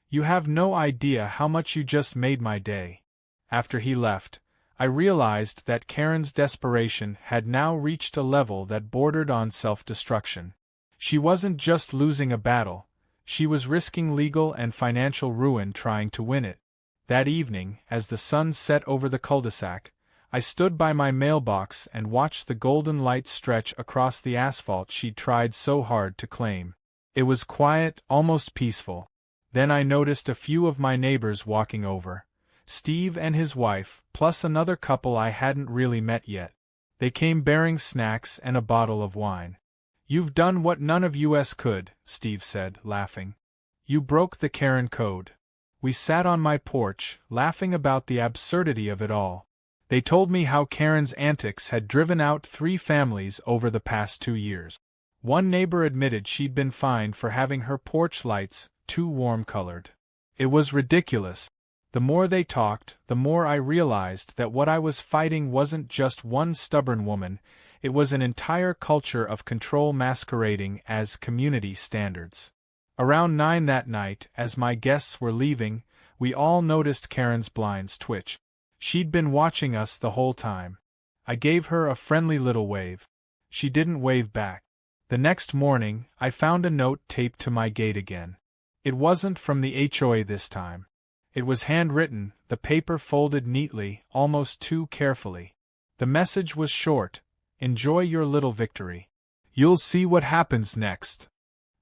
"You have no idea how much you just made my day." After he left, I realized that Karen's desperation had now reached a level that bordered on self-destruction. She wasn't just losing a battle, she was risking legal and financial ruin trying to win it. That evening, as the sun set over the cul-de-sac, I stood by my mailbox and watched the golden light stretch across the asphalt she'd tried so hard to claim. It was quiet, almost peaceful. Then I noticed a few of my neighbors walking over. Steve and his wife, plus another couple I hadn't really met yet. They came bearing snacks and a bottle of wine. "You've done what none of us could," Steve said, laughing. "You broke the Karen code." We sat on my porch, laughing about the absurdity of it all. They told me how Karen's antics had driven out 3 families over the past 2 years. One neighbor admitted she'd been fined for having her porch lights too warm-colored. It was ridiculous. The more they talked, the more I realized that what I was fighting wasn't just one stubborn woman, it was an entire culture of control masquerading as community standards. Around 9 that night, as my guests were leaving, we all noticed Karen's blinds twitch. She'd been watching us the whole time. I gave her a friendly little wave. She didn't wave back. The next morning, I found a note taped to my gate again. It wasn't from the HOA this time. It was handwritten, the paper folded neatly, almost too carefully. The message was short: "Enjoy your little victory. You'll see what happens next."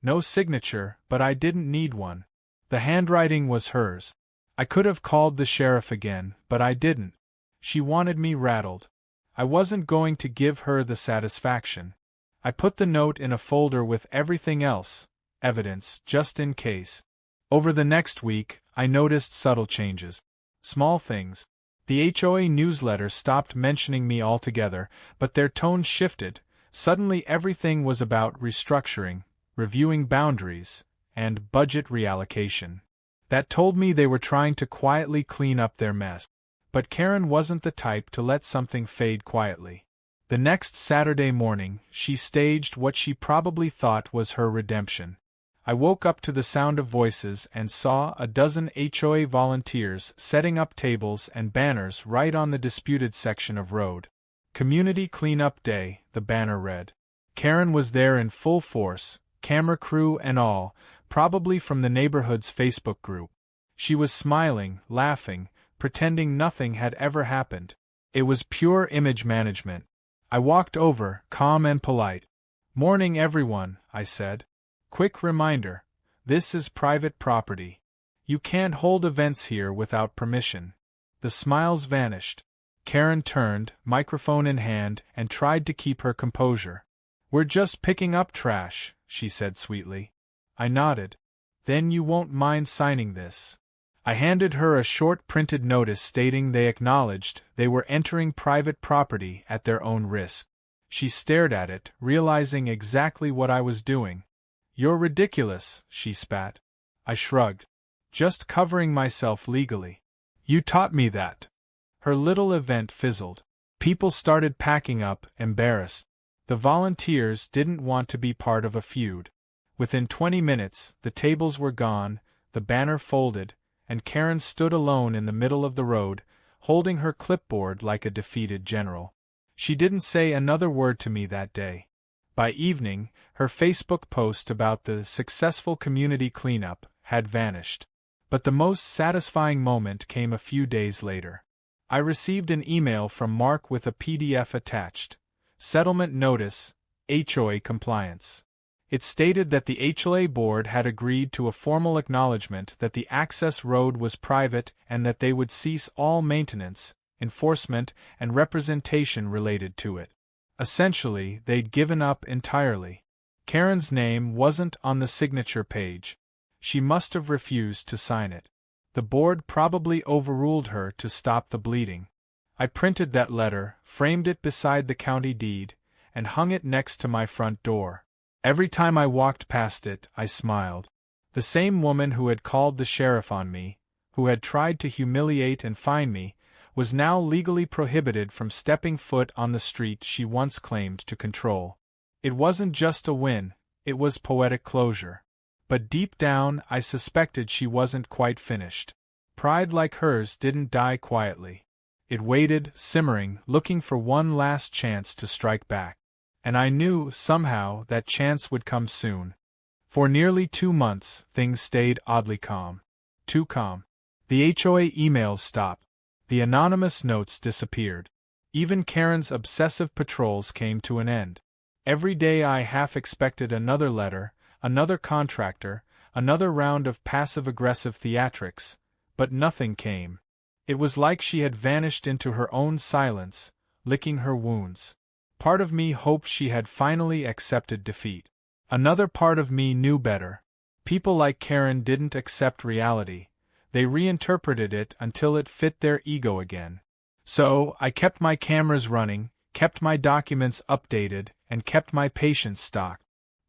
No signature, but I didn't need one. The handwriting was hers. I could have called the sheriff again, but I didn't. She wanted me rattled. I wasn't going to give her the satisfaction. I put the note in a folder with everything else, evidence, just in case. Over the next week, I noticed subtle changes. Small things. The HOA newsletter stopped mentioning me altogether, but their tone shifted. Suddenly everything was about restructuring, reviewing boundaries, and budget reallocation. That told me they were trying to quietly clean up their mess. But Karen wasn't the type to let something fade quietly. The next Saturday morning, she staged what she probably thought was her redemption. I woke up to the sound of voices and saw a dozen HOA volunteers setting up tables and banners right on the disputed section of road. "Community Cleanup Day," the banner read. Karen was there in full force, camera crew and all, probably from the neighborhood's Facebook group. She was smiling, laughing, pretending nothing had ever happened. It was pure image management. I walked over, calm and polite. "Morning, everyone," I said. Quick reminder, this is private property. You can't hold events here without permission. The smiles vanished. Karen turned, microphone in hand, and tried to keep her composure. We're just picking up trash, she said sweetly. I nodded. Then you won't mind signing this. I handed her a short printed notice stating they acknowledged they were entering private property at their own risk. She stared at it, realizing exactly what I was doing. You're ridiculous, she spat. I shrugged. Just covering myself legally. You taught me that. Her little event fizzled. People started packing up, embarrassed. The volunteers didn't want to be part of a feud. Within 20 minutes, the tables were gone, the banner folded, and Karen stood alone in the middle of the road, holding her clipboard like a defeated general. She didn't say another word to me that day. By evening, her Facebook post about the successful community cleanup had vanished. But the most satisfying moment came a few days later. I received an email from Mark with a PDF attached. Settlement Notice, HOA Compliance. It stated that the HOA board had agreed to a formal acknowledgement that the access road was private and that they would cease all maintenance, enforcement, and representation related to it. Essentially, they'd given up entirely. Karen's name wasn't on the signature page. She must have refused to sign it. The board probably overruled her to stop the bleeding. I printed that letter, framed it beside the county deed, and hung it next to my front door. Every time I walked past it, I smiled. The same woman who had called the sheriff on me, who had tried to humiliate and fine me, was now legally prohibited from stepping foot on the street she once claimed to control. It wasn't just a win, it was poetic closure. But deep down, I suspected she wasn't quite finished. Pride like hers didn't die quietly. It waited, simmering, looking for one last chance to strike back. And I knew, somehow, that chance would come soon. For nearly 2 months, things stayed oddly calm. Too calm. The HOA emails stopped. The anonymous notes disappeared. Even Karen's obsessive patrols came to an end. Every day I half expected another letter, another contractor, another round of passive-aggressive theatrics, but nothing came. It was like she had vanished into her own silence, licking her wounds. Part of me hoped she had finally accepted defeat. Another part of me knew better. People like Karen didn't accept reality. They reinterpreted it until it fit their ego again. So, I kept my cameras running, kept my documents updated, and kept my patience stocked.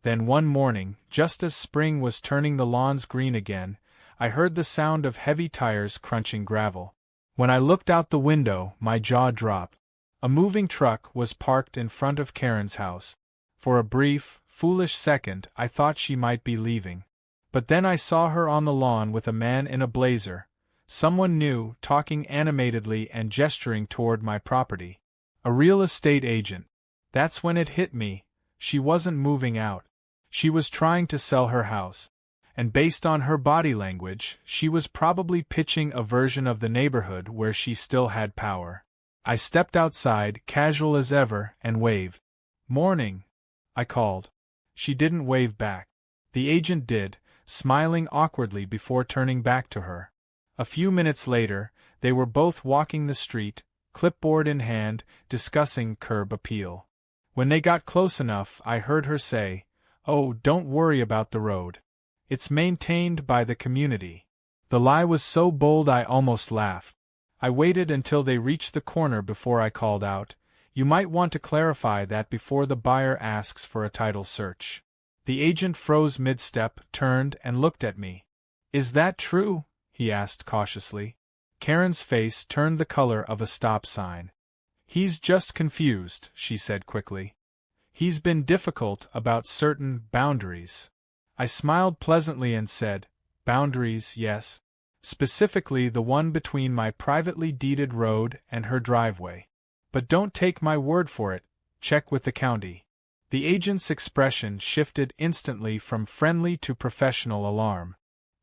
Then one morning, just as spring was turning the lawns green again, I heard the sound of heavy tires crunching gravel. When I looked out the window, my jaw dropped. A moving truck was parked in front of Karen's house. For a brief, foolish second, I thought she might be leaving. But then I saw her on the lawn with a man in a blazer, someone new, talking animatedly and gesturing toward my property. A real estate agent. That's when it hit me. She wasn't moving out. She was trying to sell her house. And based on her body language, she was probably pitching a version of the neighborhood where she still had power. I stepped outside, casual as ever, and waved. "Morning," I called. She didn't wave back. The agent did, smiling awkwardly before turning back to her. A few minutes later, they were both walking the street, clipboard in hand, discussing curb appeal. When they got close enough, I heard her say, "Oh, don't worry about the road. It's maintained by the community." The lie was so bold I almost laughed. I waited until they reached the corner before I called out, "You might want to clarify that before the buyer asks for a title search." The agent froze mid-step, turned, and looked at me. "Is that true?" he asked cautiously. Karen's face turned the color of a stop sign. "He's just confused," she said quickly. "He's been difficult about certain boundaries." I smiled pleasantly and said, "Boundaries, yes. Specifically the one between my privately deeded road and her driveway. But don't take my word for it, check with the county." The agent's expression shifted instantly from friendly to professional alarm.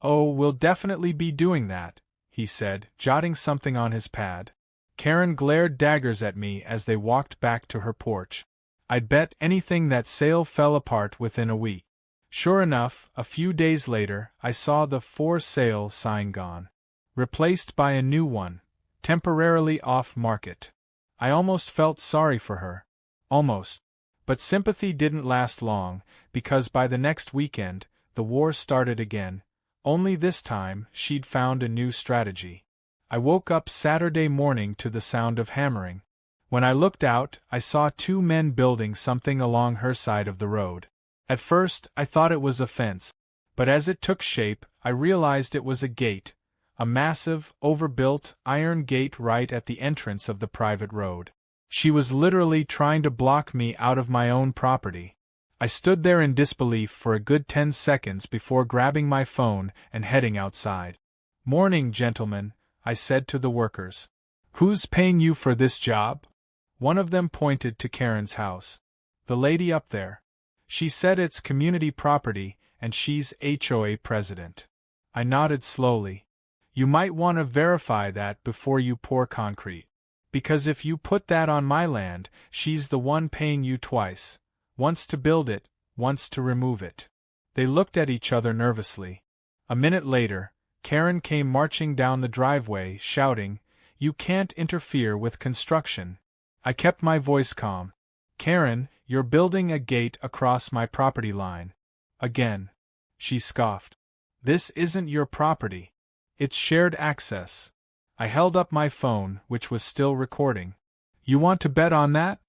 "Oh, we'll definitely be doing that," he said, jotting something on his pad. Karen glared daggers at me as they walked back to her porch. I'd bet anything that sale fell apart within a week. Sure enough, a few days later, I saw the "for sale" sign gone, replaced by a new one, temporarily off market. I almost felt sorry for her. Almost. But sympathy didn't last long, because by the next weekend, the war started again, only this time she'd found a new strategy. I woke up Saturday morning to the sound of hammering. When I looked out, I saw two men building something along her side of the road. At first, I thought it was a fence, but as it took shape, I realized it was a gate, a massive, overbuilt, iron gate right at the entrance of the private road. She was literally trying to block me out of my own property. I stood there in disbelief for a good 10 seconds before grabbing my phone and heading outside. "Morning, gentlemen," I said to the workers. "Who's paying you for this job?" One of them pointed to Karen's house. "The lady up there. She said it's community property, and she's HOA president." I nodded slowly. "You might want to verify that before you pour concrete. Because if you put that on my land, she's the one paying you twice. Once to build it, once to remove it." They looked at each other nervously. A minute later, Karen came marching down the driveway, shouting, "You can't interfere with construction." I kept my voice calm. "Karen, you're building a gate across my property line." Again. She scoffed. "This isn't your property. It's shared access." I held up my phone, which was still recording. "You want to bet on that?"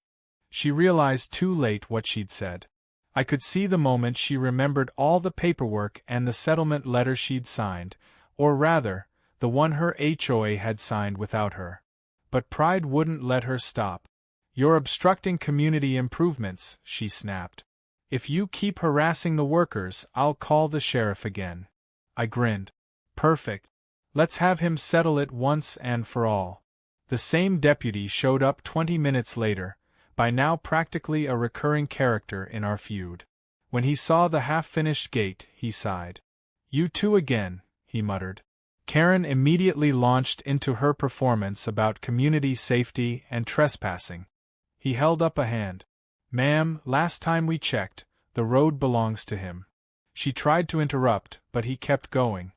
She realized too late what she'd said. I could see the moment she remembered all the paperwork and the settlement letter she'd signed, or rather, the one her HOA had signed without her. But pride wouldn't let her stop. "You're obstructing community improvements," she snapped. "If you keep harassing the workers, I'll call the sheriff again." I grinned. "Perfect. Let's have him settle it once and for all." The same deputy showed up 20 minutes later, by now practically a recurring character in our feud. When he saw the half-finished gate, he sighed. "You two again," he muttered. Karen immediately launched into her performance about community safety and trespassing. He held up a hand. "Ma'am, last time we checked, the road belongs to him." She tried to interrupt, but he kept going.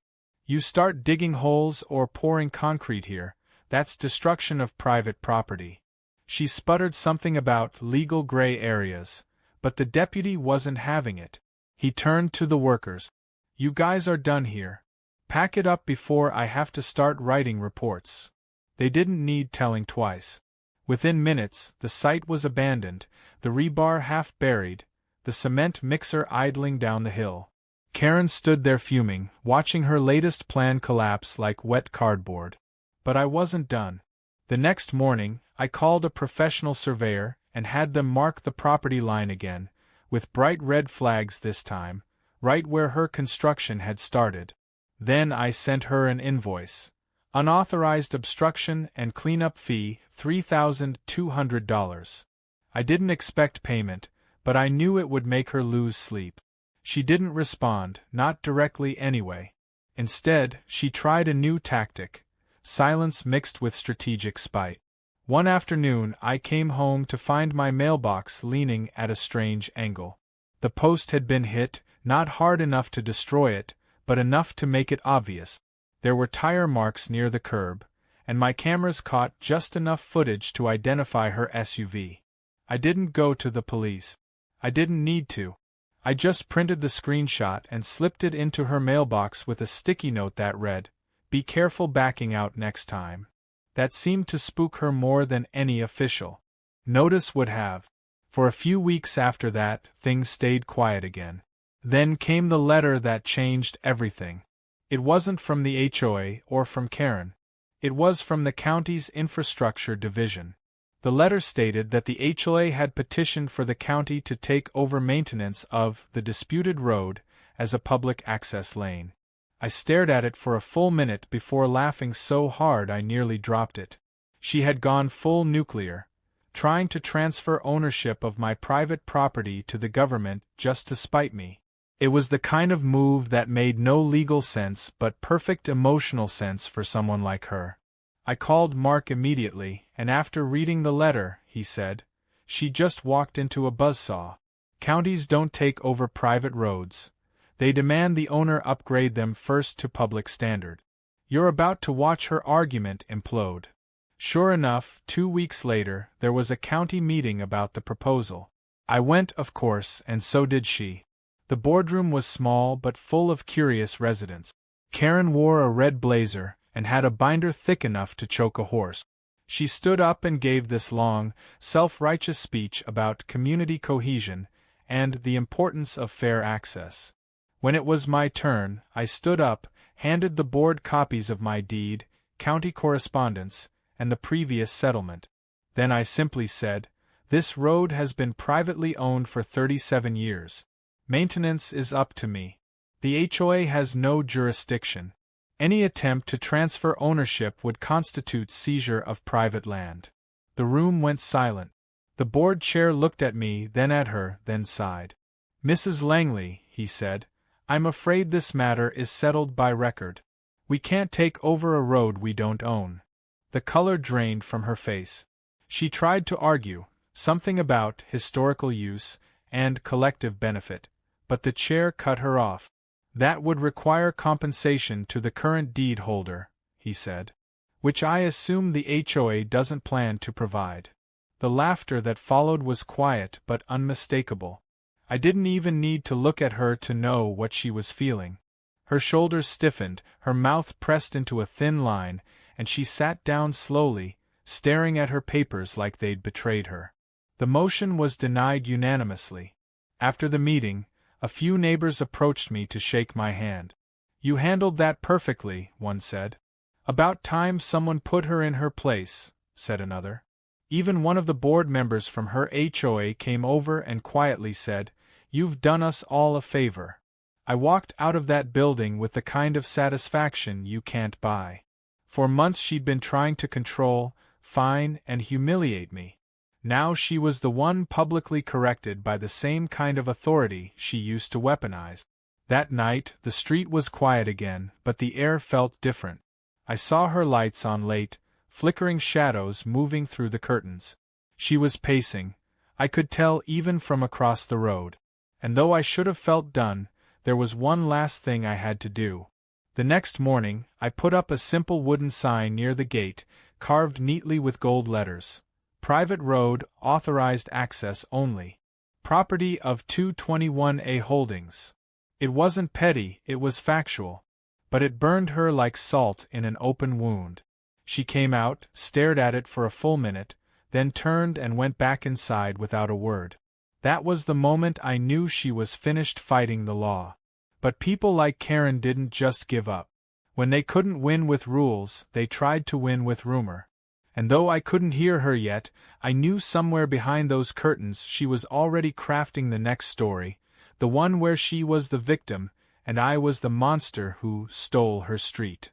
"You start digging holes or pouring concrete here, that's destruction of private property." She sputtered something about legal gray areas, but the deputy wasn't having it. He turned to the workers. "You guys are done here. Pack it up before I have to start writing reports." They didn't need telling twice. Within minutes, the site was abandoned, the rebar half buried, the cement mixer idling down the hill. Karen stood there fuming, watching her latest plan collapse like wet cardboard. But I wasn't done. The next morning, I called a professional surveyor and had them mark the property line again, with bright red flags this time, right where her construction had started. Then I sent her an invoice. Unauthorized obstruction and cleanup fee, $3,200. I didn't expect payment, but I knew it would make her lose sleep. She didn't respond, not directly anyway. Instead, she tried a new tactic, silence mixed with strategic spite. One afternoon I came home to find my mailbox leaning at a strange angle. The post had been hit, not hard enough to destroy it, but enough to make it obvious. There were tire marks near the curb, and my cameras caught just enough footage to identify her SUV. I didn't go to the police. I didn't need to. I just printed the screenshot and slipped it into her mailbox with a sticky note that read, "Be careful backing out next time." That seemed to spook her more than any official notice would have. For a few weeks after that, things stayed quiet again. Then came the letter that changed everything. It wasn't from the HOA or from Karen. It was from the county's infrastructure division. The letter stated that the HOA had petitioned for the county to take over maintenance of the disputed road as a public access lane. I stared at it for a full minute before laughing so hard I nearly dropped it. She had gone full nuclear, trying to transfer ownership of my private property to the government just to spite me. It was the kind of move that made no legal sense but perfect emotional sense for someone like her. I called Mark immediately, and after reading the letter, he said, "She just walked into a buzzsaw. Counties don't take over private roads, They demand the owner upgrade them first to public standard. You're about to watch her argument implode. Sure enough, 2 weeks later, there was a county meeting about the proposal. I went, of course, and so did she. The boardroom was small but full of curious residents. Karen wore a red blazer and had a binder thick enough to choke a horse. She stood up and gave this long, self-righteous speech about community cohesion and the importance of fair access. When it was my turn, I stood up, handed the board copies of my deed, county correspondence, and the previous settlement. Then I simply said, "This road has been privately owned for 37 years. Maintenance is up to me. The HOA has no jurisdiction. Any attempt to transfer ownership would constitute seizure of private land." The room went silent. The board chair looked at me, then at her, then sighed. "Mrs. Langley," he said, "I'm afraid this matter is settled by record. We can't take over a road we don't own." The color drained from her face. She tried to argue, something about historical use and collective benefit, but the chair cut her off. "That would require compensation to the current deed holder," he said, "which I assume the HOA doesn't plan to provide." The laughter that followed was quiet but unmistakable. I didn't even need to look at her to know what she was feeling. Her shoulders stiffened, her mouth pressed into a thin line, and she sat down slowly, staring at her papers like they'd betrayed her. The motion was denied unanimously. After the meeting, a few neighbors approached me to shake my hand. "You handled that perfectly," one said. "About time someone put her in her place," said another. Even one of the board members from her HOA came over and quietly said, "You've done us all a favor." I walked out of that building with the kind of satisfaction you can't buy. For months she'd been trying to control, fine, and humiliate me. Now she was the one publicly corrected by the same kind of authority she used to weaponize. That night, the street was quiet again, but the air felt different. I saw her lights on late, flickering shadows moving through the curtains. She was pacing. I could tell even from across the road. And though I should have felt done, there was one last thing I had to do. The next morning, I put up a simple wooden sign near the gate, carved neatly with gold letters. "Private road, authorized access only. Property of 221A Holdings." It wasn't petty, it was factual. But it burned her like salt in an open wound. She came out, stared at it for a full minute, then turned and went back inside without a word. That was the moment I knew she was finished fighting the law. But people like Karen didn't just give up. When they couldn't win with rules, they tried to win with rumor. And though I couldn't hear her yet, I knew somewhere behind those curtains she was already crafting the next story, the one where she was the victim, and I was the monster who stole her street.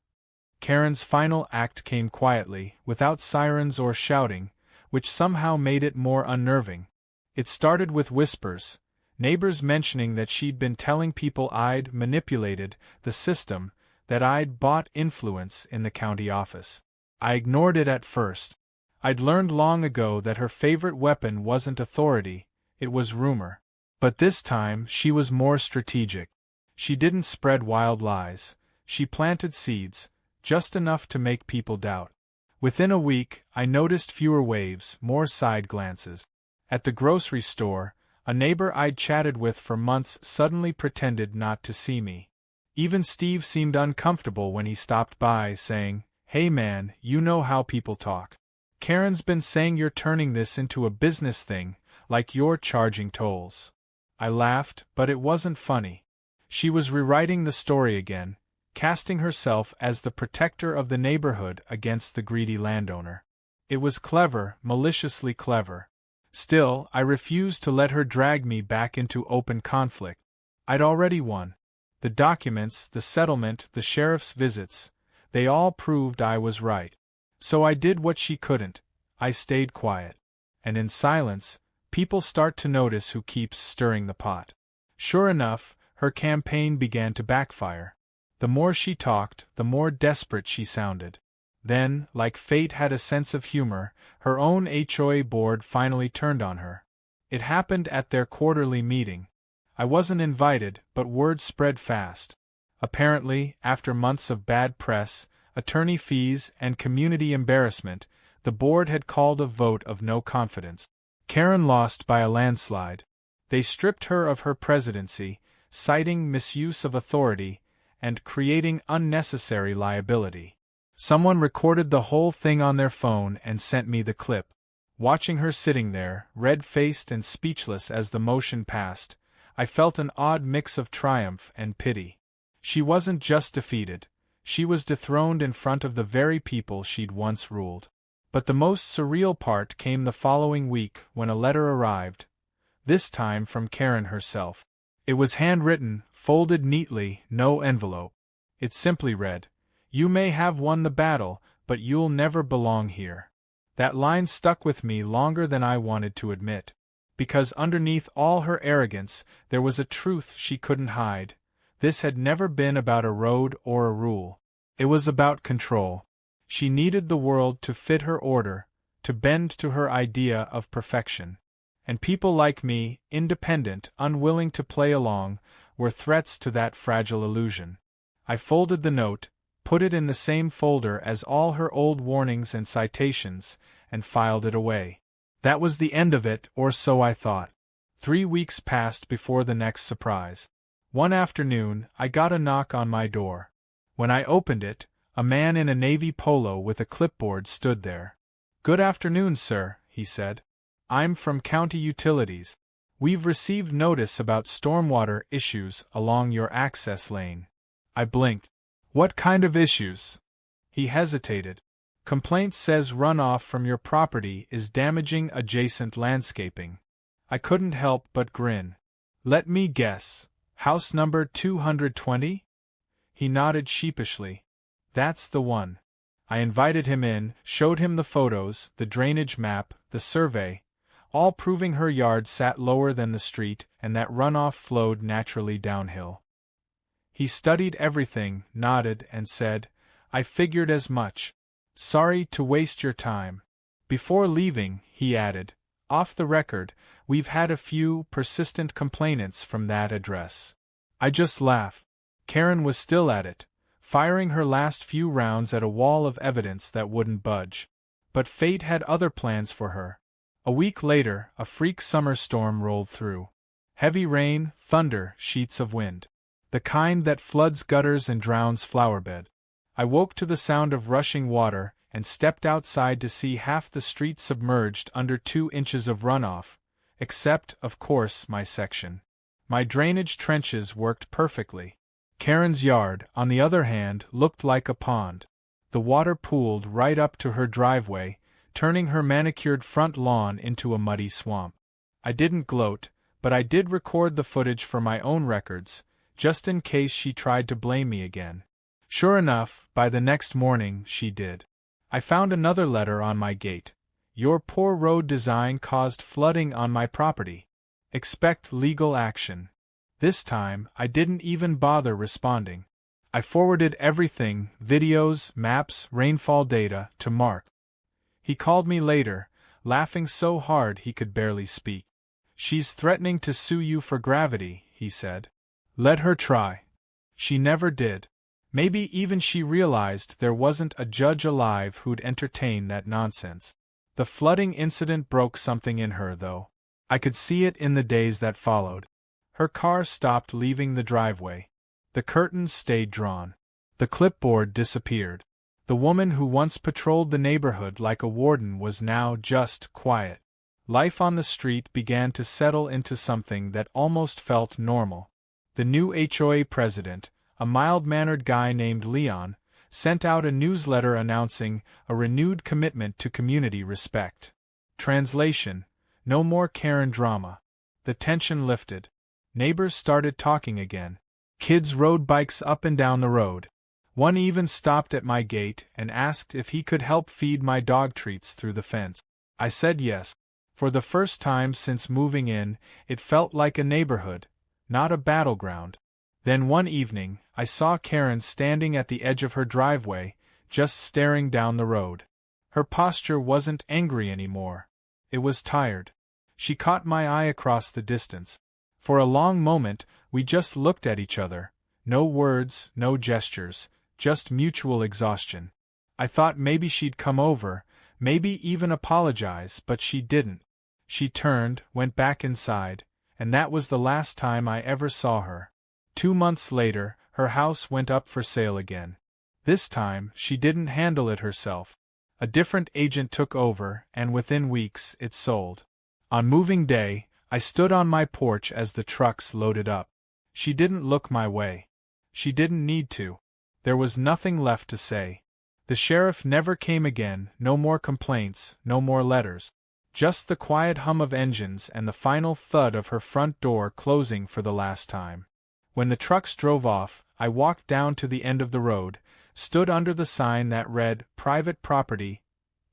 Karen's final act came quietly, without sirens or shouting, which somehow made it more unnerving. It started with whispers, neighbors mentioning that she'd been telling people I'd manipulated the system, that I'd bought influence in the county office. I ignored it at first. I'd learned long ago that her favorite weapon wasn't authority, it was rumor. But this time she was more strategic. She didn't spread wild lies. She planted seeds, just enough to make people doubt. Within a week, I noticed fewer waves, more side glances. At the grocery store, a neighbor I'd chatted with for months suddenly pretended not to see me. Even Steve seemed uncomfortable when he stopped by, saying, "Hey man, you know how people talk. Karen's been saying you're turning this into a business thing, like you're charging tolls." I laughed, but it wasn't funny. She was rewriting the story again, casting herself as the protector of the neighborhood against the greedy landowner. It was clever, maliciously clever. Still, I refused to let her drag me back into open conflict. I'd already won. The documents, the settlement, the sheriff's visits, they all proved I was right. So I did what she couldn't. I stayed quiet. And in silence, people start to notice who keeps stirring the pot. Sure enough, her campaign began to backfire. The more she talked, the more desperate she sounded. Then, like fate had a sense of humor, her own HOA board finally turned on her. It happened at their quarterly meeting. I wasn't invited, but word spread fast. Apparently, after months of bad press, attorney fees, and community embarrassment, the board had called a vote of no confidence. Karen lost by a landslide. They stripped her of her presidency, citing misuse of authority and creating unnecessary liability. Someone recorded the whole thing on their phone and sent me the clip. Watching her sitting there, red-faced and speechless as the motion passed, I felt an odd mix of triumph and pity. She wasn't just defeated, she was dethroned in front of the very people she'd once ruled. But the most surreal part came the following week when a letter arrived, this time from Karen herself. It was handwritten, folded neatly, no envelope. It simply read, "You may have won the battle, but you'll never belong here." That line stuck with me longer than I wanted to admit. Because underneath all her arrogance, there was a truth she couldn't hide. This had never been about a road or a rule. It was about control. She needed the world to fit her order, to bend to her idea of perfection. And people like me, independent, unwilling to play along, were threats to that fragile illusion. I folded the note, put it in the same folder as all her old warnings and citations, and filed it away. That was the end of it, or so I thought. 3 weeks passed before the next surprise. One afternoon, I got a knock on my door. When I opened it, a man in a navy polo with a clipboard stood there. "Good afternoon, sir," he said. "I'm from County Utilities. We've received notice about stormwater issues along your access lane." I blinked. "What kind of issues?" He hesitated. "Complaint says runoff from your property is damaging adjacent landscaping." I couldn't help but grin. "Let me guess. House number 220? He nodded sheepishly. "That's the one." I invited him in, showed him the photos, the drainage map, the survey, all proving her yard sat lower than the street and that runoff flowed naturally downhill. He studied everything, nodded, and said, "I figured as much. Sorry to waste your time." Before leaving, he added, "Off the record, we've had a few persistent complainants from that address." I just laughed. Karen was still at it, firing her last few rounds at a wall of evidence that wouldn't budge. But fate had other plans for her. A week later, a freak summer storm rolled through. Heavy rain, thunder, sheets of wind. The kind that floods gutters and drowns flowerbed. I woke to the sound of rushing water and stepped outside to see half the street submerged under 2 inches of runoff, except, of course, my section. My drainage trenches worked perfectly. Karen's yard, on the other hand, looked like a pond. The water pooled right up to her driveway, turning her manicured front lawn into a muddy swamp. I didn't gloat, but I did record the footage for my own records, just in case she tried to blame me again. Sure enough, by the next morning, she did. I found another letter on my gate. "Your poor road design caused flooding on my property. Expect legal action." This time, I didn't even bother responding. I forwarded everything, videos, maps, rainfall data, to Mark. He called me later, laughing so hard he could barely speak. "She's threatening to sue you for gravity," he said. "Let her try." She never did. Maybe even she realized there wasn't a judge alive who'd entertain that nonsense. The flooding incident broke something in her, though. I could see it in the days that followed. Her car stopped leaving the driveway. The curtains stayed drawn. The clipboard disappeared. The woman who once patrolled the neighborhood like a warden was now just quiet. Life on the street began to settle into something that almost felt normal. The new HOA president, a mild-mannered guy named Leon, sent out a newsletter announcing a renewed commitment to community respect. Translation: no more Karen drama. The tension lifted. Neighbors started talking again. Kids rode bikes up and down the road. One even stopped at my gate and asked if he could help feed my dog treats through the fence. I said yes. For the first time since moving in, it felt like a neighborhood, not a battleground. Then one evening, I saw Karen standing at the edge of her driveway, just staring down the road. Her posture wasn't angry anymore. It was tired. She caught my eye across the distance. For a long moment, we just looked at each other. No words, no gestures, just mutual exhaustion. I thought maybe she'd come over, maybe even apologize, but she didn't. She turned, went back inside, and that was the last time I ever saw her. 2 months later, her house went up for sale again. This time, she didn't handle it herself. A different agent took over, and within weeks, it sold. On moving day, I stood on my porch as the trucks loaded up. She didn't look my way. She didn't need to. There was nothing left to say. The sheriff never came again, no more complaints, no more letters. Just the quiet hum of engines and the final thud of her front door closing for the last time. When the trucks drove off, I walked down to the end of the road, stood under the sign that read, Private Property,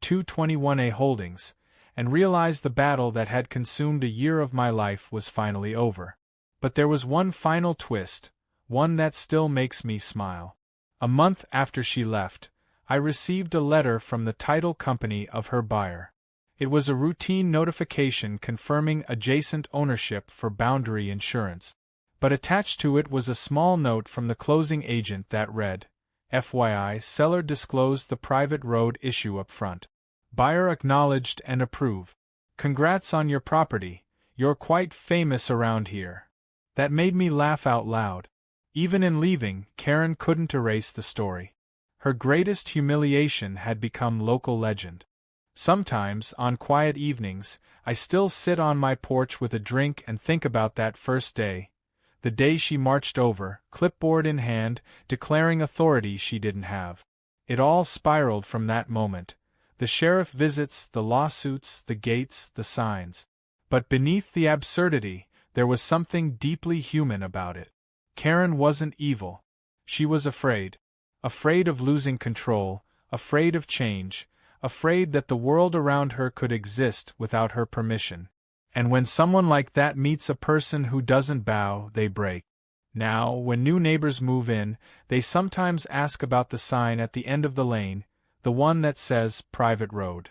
221A Holdings, and realized the battle that had consumed a year of my life was finally over. But there was one final twist, one that still makes me smile. A month after she left, I received a letter from the title company of her buyer. It was a routine notification confirming adjacent ownership for boundary insurance. But attached to it was a small note from the closing agent that read, FYI, seller disclosed the private road issue up front. Buyer acknowledged and approved. Congrats on your property, you're quite famous around here. That made me laugh out loud. Even in leaving, Karen couldn't erase the story. Her greatest humiliation had become local legend. Sometimes, on quiet evenings, I still sit on my porch with a drink and think about that first day. The day she marched over, clipboard in hand, declaring authority she didn't have. It all spiraled from that moment. The sheriff visits, the lawsuits, the gates, the signs. But beneath the absurdity, there was something deeply human about it. Karen wasn't evil. She was afraid. Afraid of losing control, afraid of change, afraid that the world around her could exist without her permission. And when someone like that meets a person who doesn't bow, they break. Now, when new neighbors move in, they sometimes ask about the sign at the end of the lane, the one that says Private Road.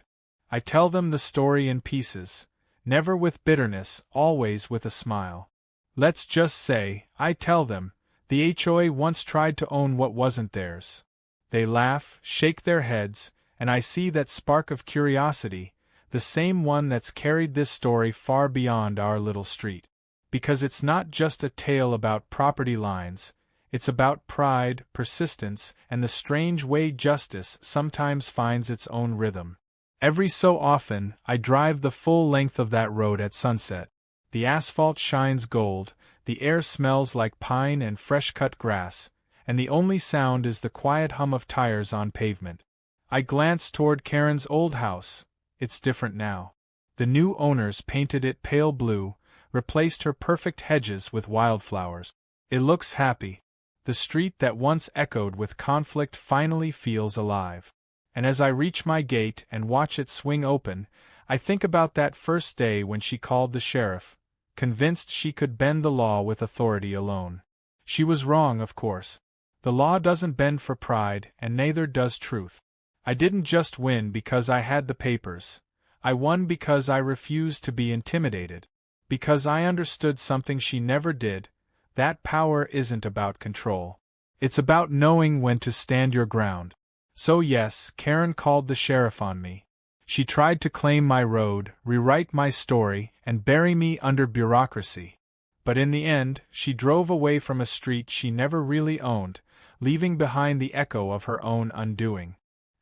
I tell them the story in pieces, never with bitterness, always with a smile. Let's just say, I tell them, the HOA once tried to own what wasn't theirs. They laugh, shake their heads, and I see that spark of curiosity, the same one that's carried this story far beyond our little street. Because it's not just a tale about property lines, it's about pride, persistence, and the strange way justice sometimes finds its own rhythm. Every so often, I drive the full length of that road at sunset. The asphalt shines gold, the air smells like pine and fresh-cut grass, and the only sound is the quiet hum of tires on pavement. I glance toward Karen's old house. It's different now. The new owners painted it pale blue, replaced her perfect hedges with wildflowers. It looks happy. The street that once echoed with conflict finally feels alive. And as I reach my gate and watch it swing open, I think about that first day when she called the sheriff, convinced she could bend the law with authority alone. She was wrong, of course. The law doesn't bend for pride, and neither does truth. I didn't just win because I had the papers. I won because I refused to be intimidated. Because I understood something she never did. That power isn't about control. It's about knowing when to stand your ground. So yes, Karen called the sheriff on me. She tried to claim my road, rewrite my story, and bury me under bureaucracy. But in the end, she drove away from a street she never really owned, leaving behind the echo of her own undoing.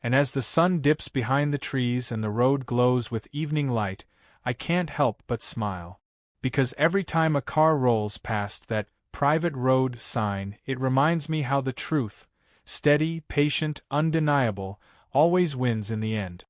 And as the sun dips behind the trees and the road glows with evening light, I can't help but smile. Because every time a car rolls past that private road sign, it reminds me how the truth, steady, patient, undeniable, always wins in the end.